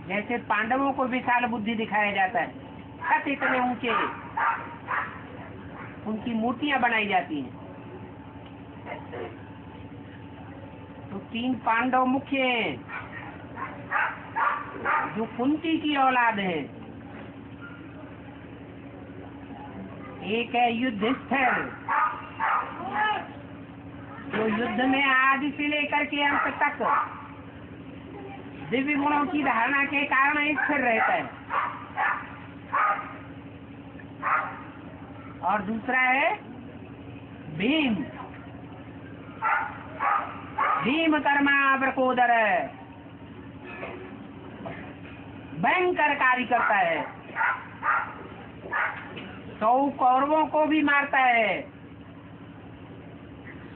जैसे पांडवों को विशाल बुद्धि दिखाया जाता है, छत इतने ऊंचे, उनकी मूर्तियां बनाई जाती हैं। तो 3 पांडव मुख्य हैं जो कुंती की औलाद है। एक है युधिष्ठिर जो युद्ध में आदि से लेकर के अंत तक दिव्य गुणों की धारणा के कारण स्थिर रहता है। और दूसरा है भीम, भीम कर्मा वृकोदर, भयंकर कार्य करता है, 100 कौरवों को भी मारता है,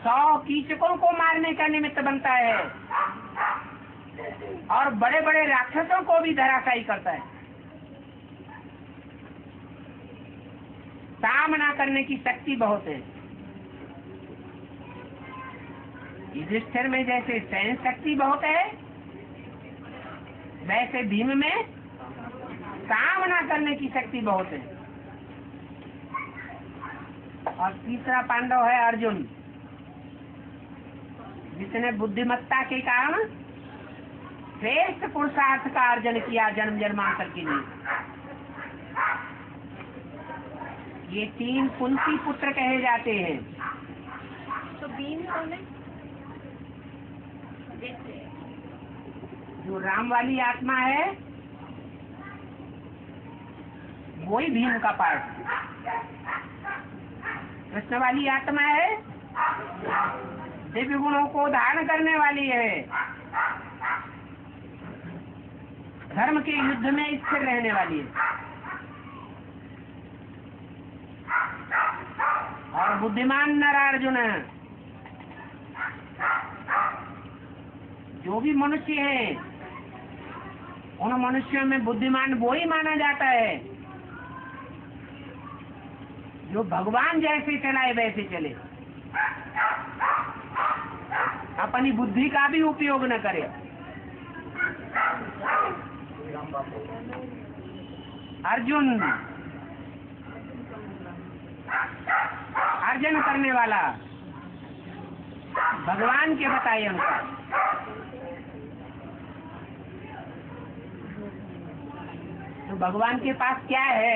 100 कीचकों को मारने का निमित्त बनता है और बड़े बड़े राक्षसों को भी धराशायी करता है। सामना करने की शक्ति बहुत है। युधिष्ठिर में जैसे सहन शक्ति बहुत है, वैसे भीम में सामना करने की शक्ति बहुत है। और तीसरा पांडव है अर्जुन, जिसने बुद्धिमत्ता के कारण श्रेष्ठ पुरुषार्थ का अर्जन किया जन्म जन्मांतर के लिए। ये 3 कुंती पुत्र कहे जाते हैं। तो भीम कौन है? जो राम वाली आत्मा है वही भीम का पार्ट। कृष्ण वाली आत्मा है, दिव्य गुणों को धारण करने वाली है, धर्म के युद्ध में स्थिर रहने वाली है। और बुद्धिमान नर अर्जुन, जो भी मनुष्य है उन मनुष्यों में बुद्धिमान वो ही माना जाता है जो भगवान जैसे चलाए वैसे चले, अपनी बुद्धि का भी उपयोग न करे। अर्जुन अर्जन करने वाला भगवान के बताए अनुसार। तो भगवान के पास क्या है?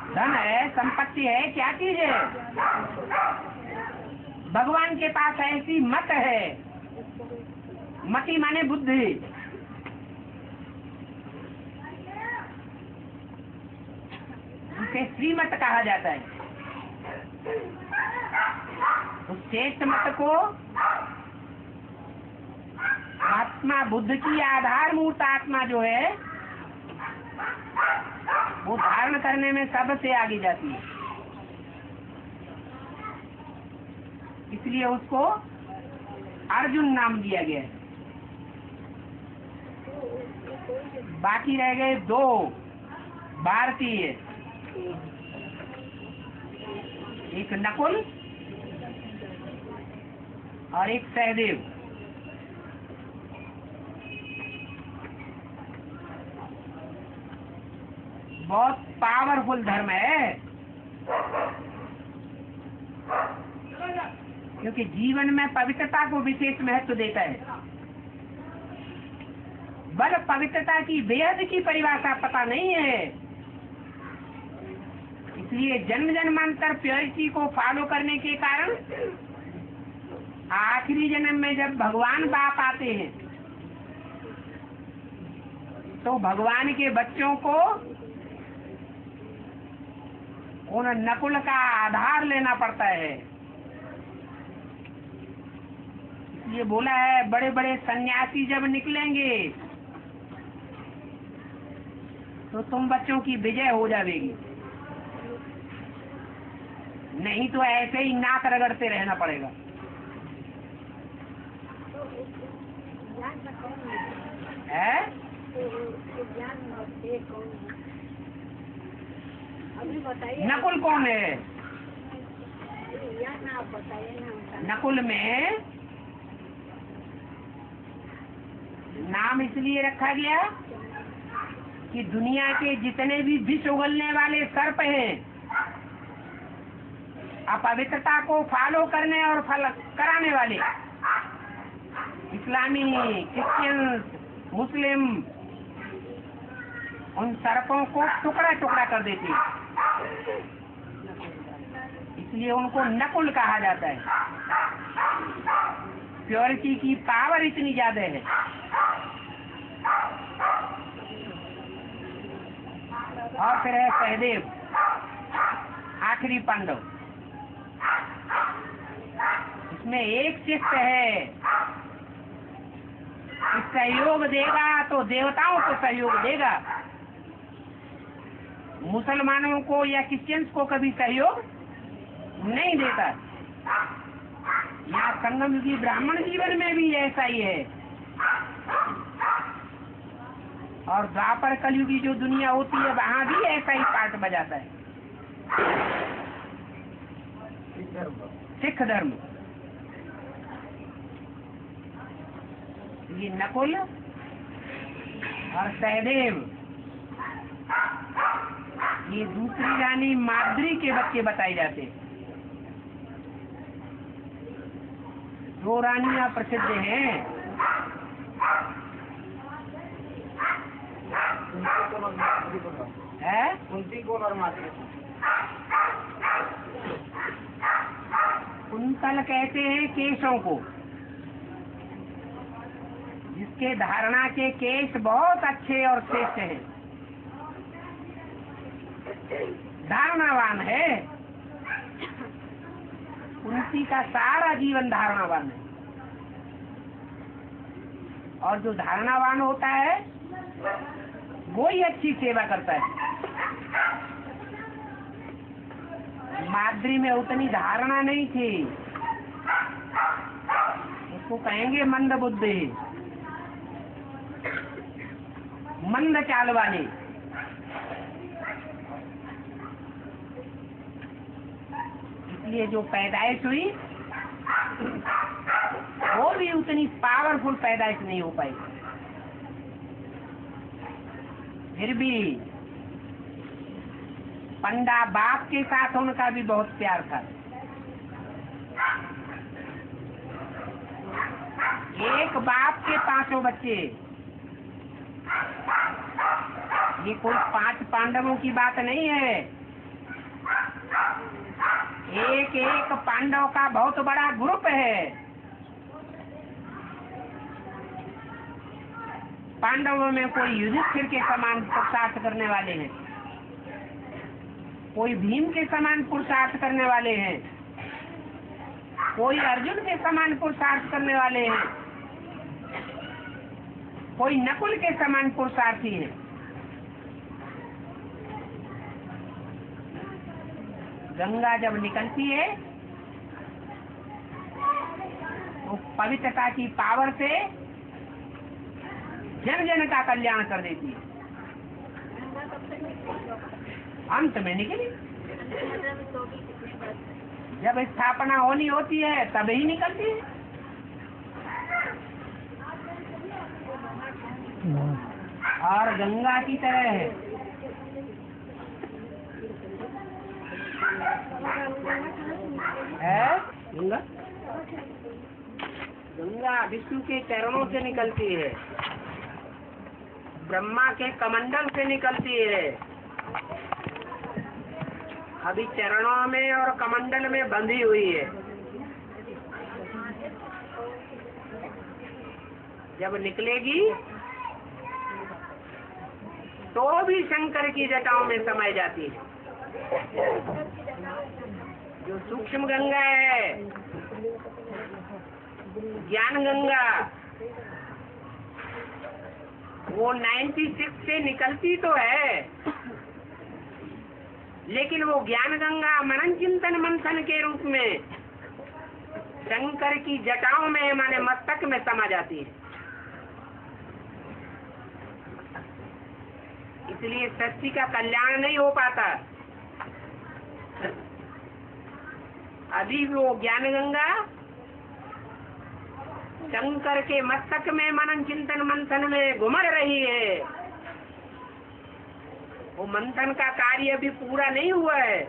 धन है, संपत्ति है, क्या चीज है? भगवान के पास ऐसी मत है, मति माने बुद्धि। उसे श्रीमत कहा जाता है। उस श्रेष्ठ मत को आत्मा, बुद्ध की आधार मूर्त आत्मा जो है वो धारण करने में सबसे आगे जाती है। इसलिए उसको अर्जुन नाम दिया गया है। बाकी रह गए 2 भारतीय, एक नकुल और एक सहदेव। बहुत पावरफुल धर्म है, क्योंकि जीवन में पवित्रता को विशेष महत्व देता है। बल पवित्रता की बेहद की परिभाषा पता नहीं है, इसलिए जन्म जन्मांतर प्योरिटी को फॉलो करने के कारण आखिरी जन्म में जब भगवान बाप आते हैं तो भगवान के बच्चों को उन नकुल का आधार लेना पड़ता है। ये बोला है बड़े बड़े सन्यासी जब निकलेंगे तो तुम बच्चों की विजय हो जाएगी, नहीं तो ऐसे ही नाक रगड़ते रहना पड़ेगा। है? अभी बताइए नकुल कौन है? ना बताइए ना। नकुल में नाम इसलिए रखा गया कि दुनिया के जितने भी विष उगलने वाले सर्प हैं, अपवित्रता को फॉलो करने और फल कराने वाले इस्लामी, क्रिश्चियन, मुस्लिम, उन सर्पों को टुकड़ा टुकड़ा कर देते, इसलिए उनको नकुल कहा जाता है। प्योरिटी की पावर इतनी ज्यादा है। और फिर है सहदेव, आखिरी पांडव। इसमें एक शिष्य है, सहयोग देगा तो देवताओं को सहयोग देगा, मुसलमानों को या क्रिश्चियंस को कभी सहयोग नहीं देता। यहाँ संगम युगी ब्राह्मण जीवन में भी ऐसा ही है, और द्वापर कलयुगी जो दुनिया होती है वहाँ भी ऐसा ही पार्ट बजाता है। सिख धर्म, ये नकुल और सहदेव, ये दूसरी रानी माद्री के बच्चे बताए जाते हैं। दो रानियां प्रसिद्ध हैं, कुंती को और माद्री। कुंतल कहते हैं केशों को, जिसके धारणा के केश बहुत अच्छे और श्रेष्ठ हैं, धारणावान है। कुंती का सारा जीवन धारणावान है, और जो धारणावान होता है वो ही अच्छी सेवा करता है। माद्री में उतनी धारणा नहीं थी, उसको कहेंगे मंद बुद्धि, मंद चाल वाले। इसलिए जो पैदाइश हुई वो भी उतनी पावरफुल पैदाइश नहीं हो पाई। फिर भी पंडा बाप के साथ उनका भी बहुत प्यार था। एक बाप के 5 बच्चे, ये कोई 5 पांडवों की बात नहीं है, एक एक पांडव का बहुत बड़ा ग्रुप है। पांडवों में कोई युधिष्ठिर के समान पुरुषार्थ करने वाले हैं, कोई भीम के समान पुरुषार्थ करने वाले हैं, कोई अर्जुन के समान पुरुषार्थ करने वाले हैं, कोई नकुल के समान पुरुषार्थी है। गंगा जब निकलती है तो पवित्रता की पावर से जन जन का कल्याण कर देती है। अंत में निकली, जब स्थापना होनी होती है तब ही निकलती है। और गंगा की तरह है गंगा। गंगा विष्णु के चरणों से निकलती है, ब्रह्मा के कमंडल से निकलती है। अभी चरणों में और कमंडल में बंधी हुई है। जब निकलेगी तो भी शंकर की जटाओं में समाई जाती है। जो सूक्ष्म गंगा है, ज्ञान गंगा, वो 96 से निकलती तो है, लेकिन वो ज्ञान गंगा मनन चिंतन मंथन के रूप में शंकर की जटाओं में माने मस्तक में समा जाती है। इसलिए सृष्टि का कल्याण नहीं हो पाता। अभी वो ज्ञान गंगा शंकर के मस्तक में मनन चिंतन मंथन में घुमड़ रही है। वो मंथन का कार्य अभी पूरा नहीं हुआ है।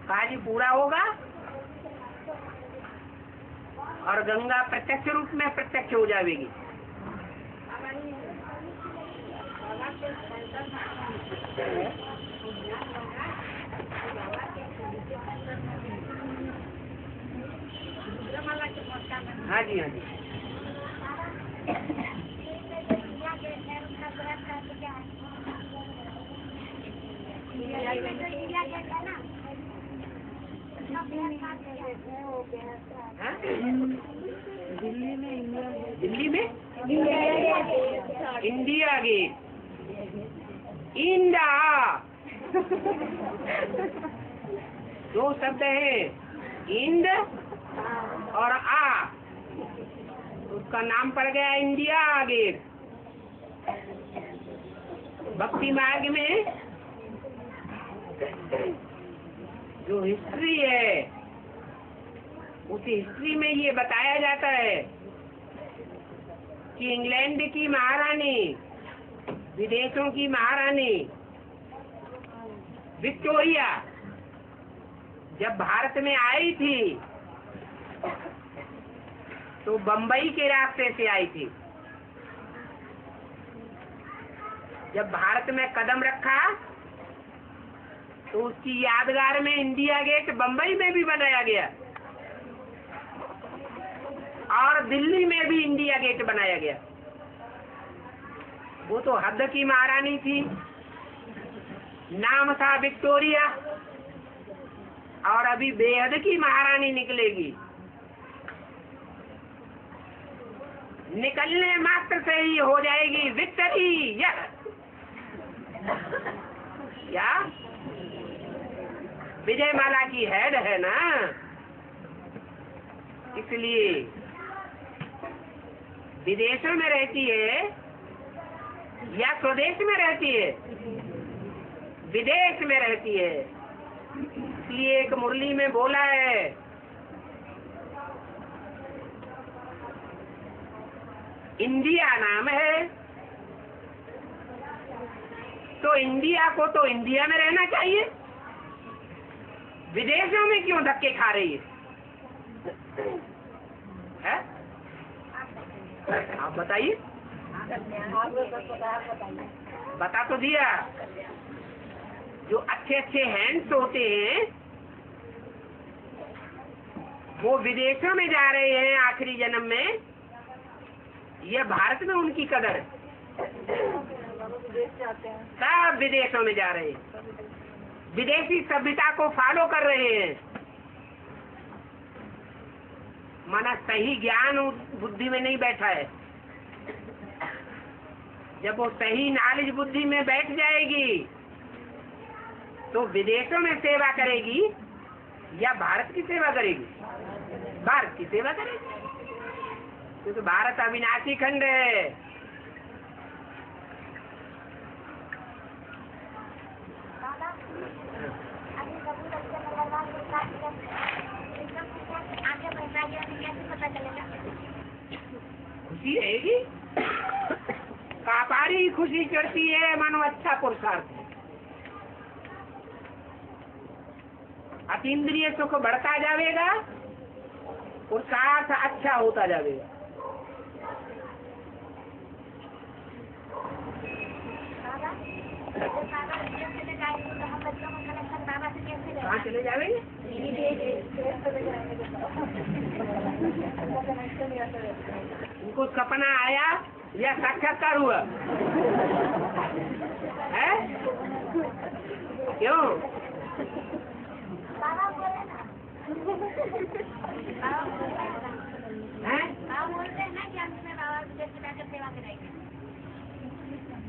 कार्य पूरा होगा और गंगा प्रत्यक्ष रूप में प्रत्यक्ष हो जाएगी। हाँ जी, हाँ जी। दिल्ली में इंडिया गेट, इंडा दो शब्द है, इंड और आ, उसका नाम पड़ गया इंडिया गेट। भक्ति मार्ग में जो हिस्ट्री है, उस हिस्ट्री में ये बताया जाता है कि इंग्लैंड की महारानी, विदेशों की महारानी विक्टोरिया जब भारत में आई थी तो बम्बई के रास्ते से आई थी। जब भारत में कदम रखा तो उसकी यादगार में इंडिया गेट बम्बई में भी बनाया गया और दिल्ली में भी इंडिया गेट बनाया गया। वो तो हद की महारानी थी, नाम था विक्टोरिया, और अभी बेहद की महारानी निकलेगी। निकलने मात्र से ही हो जाएगी विक्ट्री। क्या विजय माला की हेड है ना, इसलिए विदेशों में रहती है या स्वदेश में रहती है? विदेश में रहती है। इसलिए एक मुरली में बोला है, इंडिया नाम है तो इंडिया को तो इंडिया में रहना चाहिए, विदेशों में क्यों धक्के खा रही है? आप बताइए। बता तो दिया। जो अच्छे अच्छे हैंड्स होते हैं वो विदेशों में जा रहे हैं आखिरी जन्म में, यह भारत में उनकी कदर है। सब विदेशों में जा रहे हैं, विदेशी सभ्यता को फॉलो कर रहे हैं। माना सही ज्ञान बुद्धि में नहीं बैठा है। जब वो सही नॉलेज बुद्धि में बैठ जाएगी तो विदेशों में सेवा करेगी या भारत की सेवा करेगी? भारत की सेवा करेगी, क्योंकि भारत अविनाशी खंड है। खुशी रहेगी, कापारी खुशी चढ़ती है, मानो अच्छा पुरुषार्थ है। अतीन्द्रिय सुख बढ़ता जाएगा, पुरुषार्थ अच्छा होता जाएगा। कहाँ चले जाएंगे? उनको सपना आया या साक्षात्कार हुआ है? क्यों?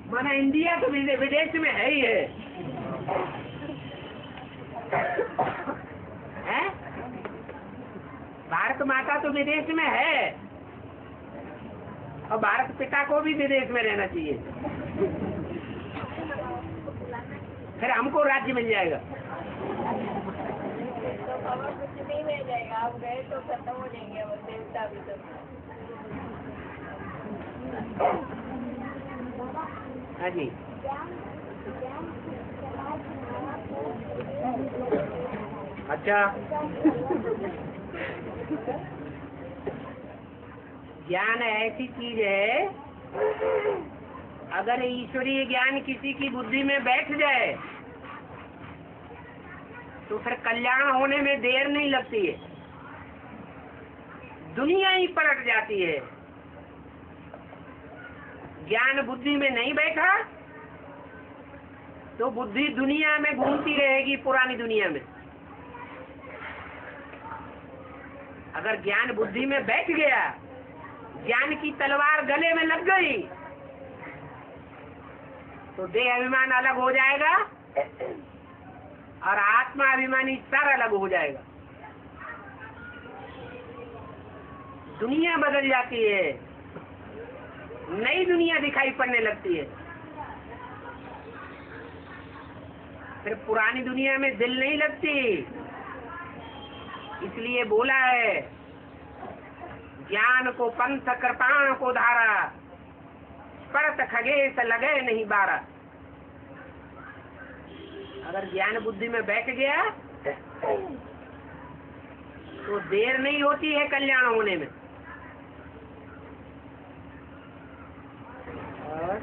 माना इंडिया तो विदेश में है ही है, हैं? भारत माता तो विदेश में है और भारत पिता को भी विदेश में रहना चाहिए, फिर हमको राज्य मिल जाएगा। अब कुछ नहीं रह जाएगा, आप गए तो खत्म हो जाएंगे वो देवता भी तो। हाँ जी। अच्छा, ज्ञान ऐसी चीज है, अगर ईश्वरीय ज्ञान किसी की बुद्धि में बैठ जाए तो फिर कल्याण होने में देर नहीं लगती है, दुनिया ही पलट जाती है। ज्ञान बुद्धि में नहीं बैठा तो बुद्धि दुनिया में घूमती रहेगी, पुरानी दुनिया में। अगर ज्ञान बुद्धि में बैठ गया, ज्ञान की तलवार गले में लग गई, तो देह अभिमान अलग हो जाएगा और आत्मा अभिमानी सारा अलग हो जाएगा। दुनिया बदल जाती है, नई दुनिया दिखाई पड़ने लगती है। फिर पुरानी दुनिया में दिल नहीं लगती, इसलिए बोला है ज्ञान को पंथ कृपाण को धारा, परत खगेश लगे नहीं बारा। अगर ज्ञान बुद्धि में बैठ गया तो देर नहीं होती है कल्याण होने में। और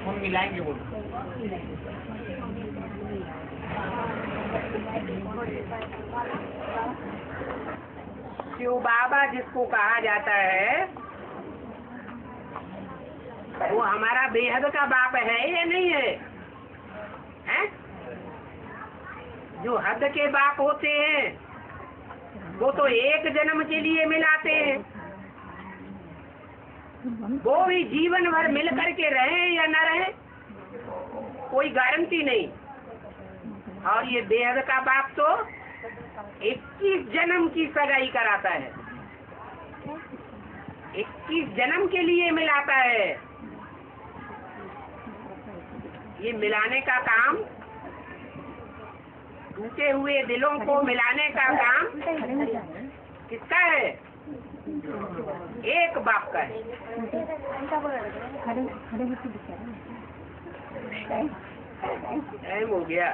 हम मिलाएंगे वो। शिव बाबा जिसको कहा जाता है वो हमारा बेहद का बाप है या नहीं है? हैं? जो हद के बाप होते हैं वो तो एक जन्म के लिए मिलाते हैं, वो भी जीवन भर मिल करके रहे या न रहे कोई गारंटी नहीं। और ये बेहद का बाप तो 21 जन्म की सगाई कराता है, 21 जन्म के लिए मिलाता है। ये मिलाने का काम, टूटे हुए दिलों को मिलाने का काम किसका है? एक बाप का है। टाइम हो गया।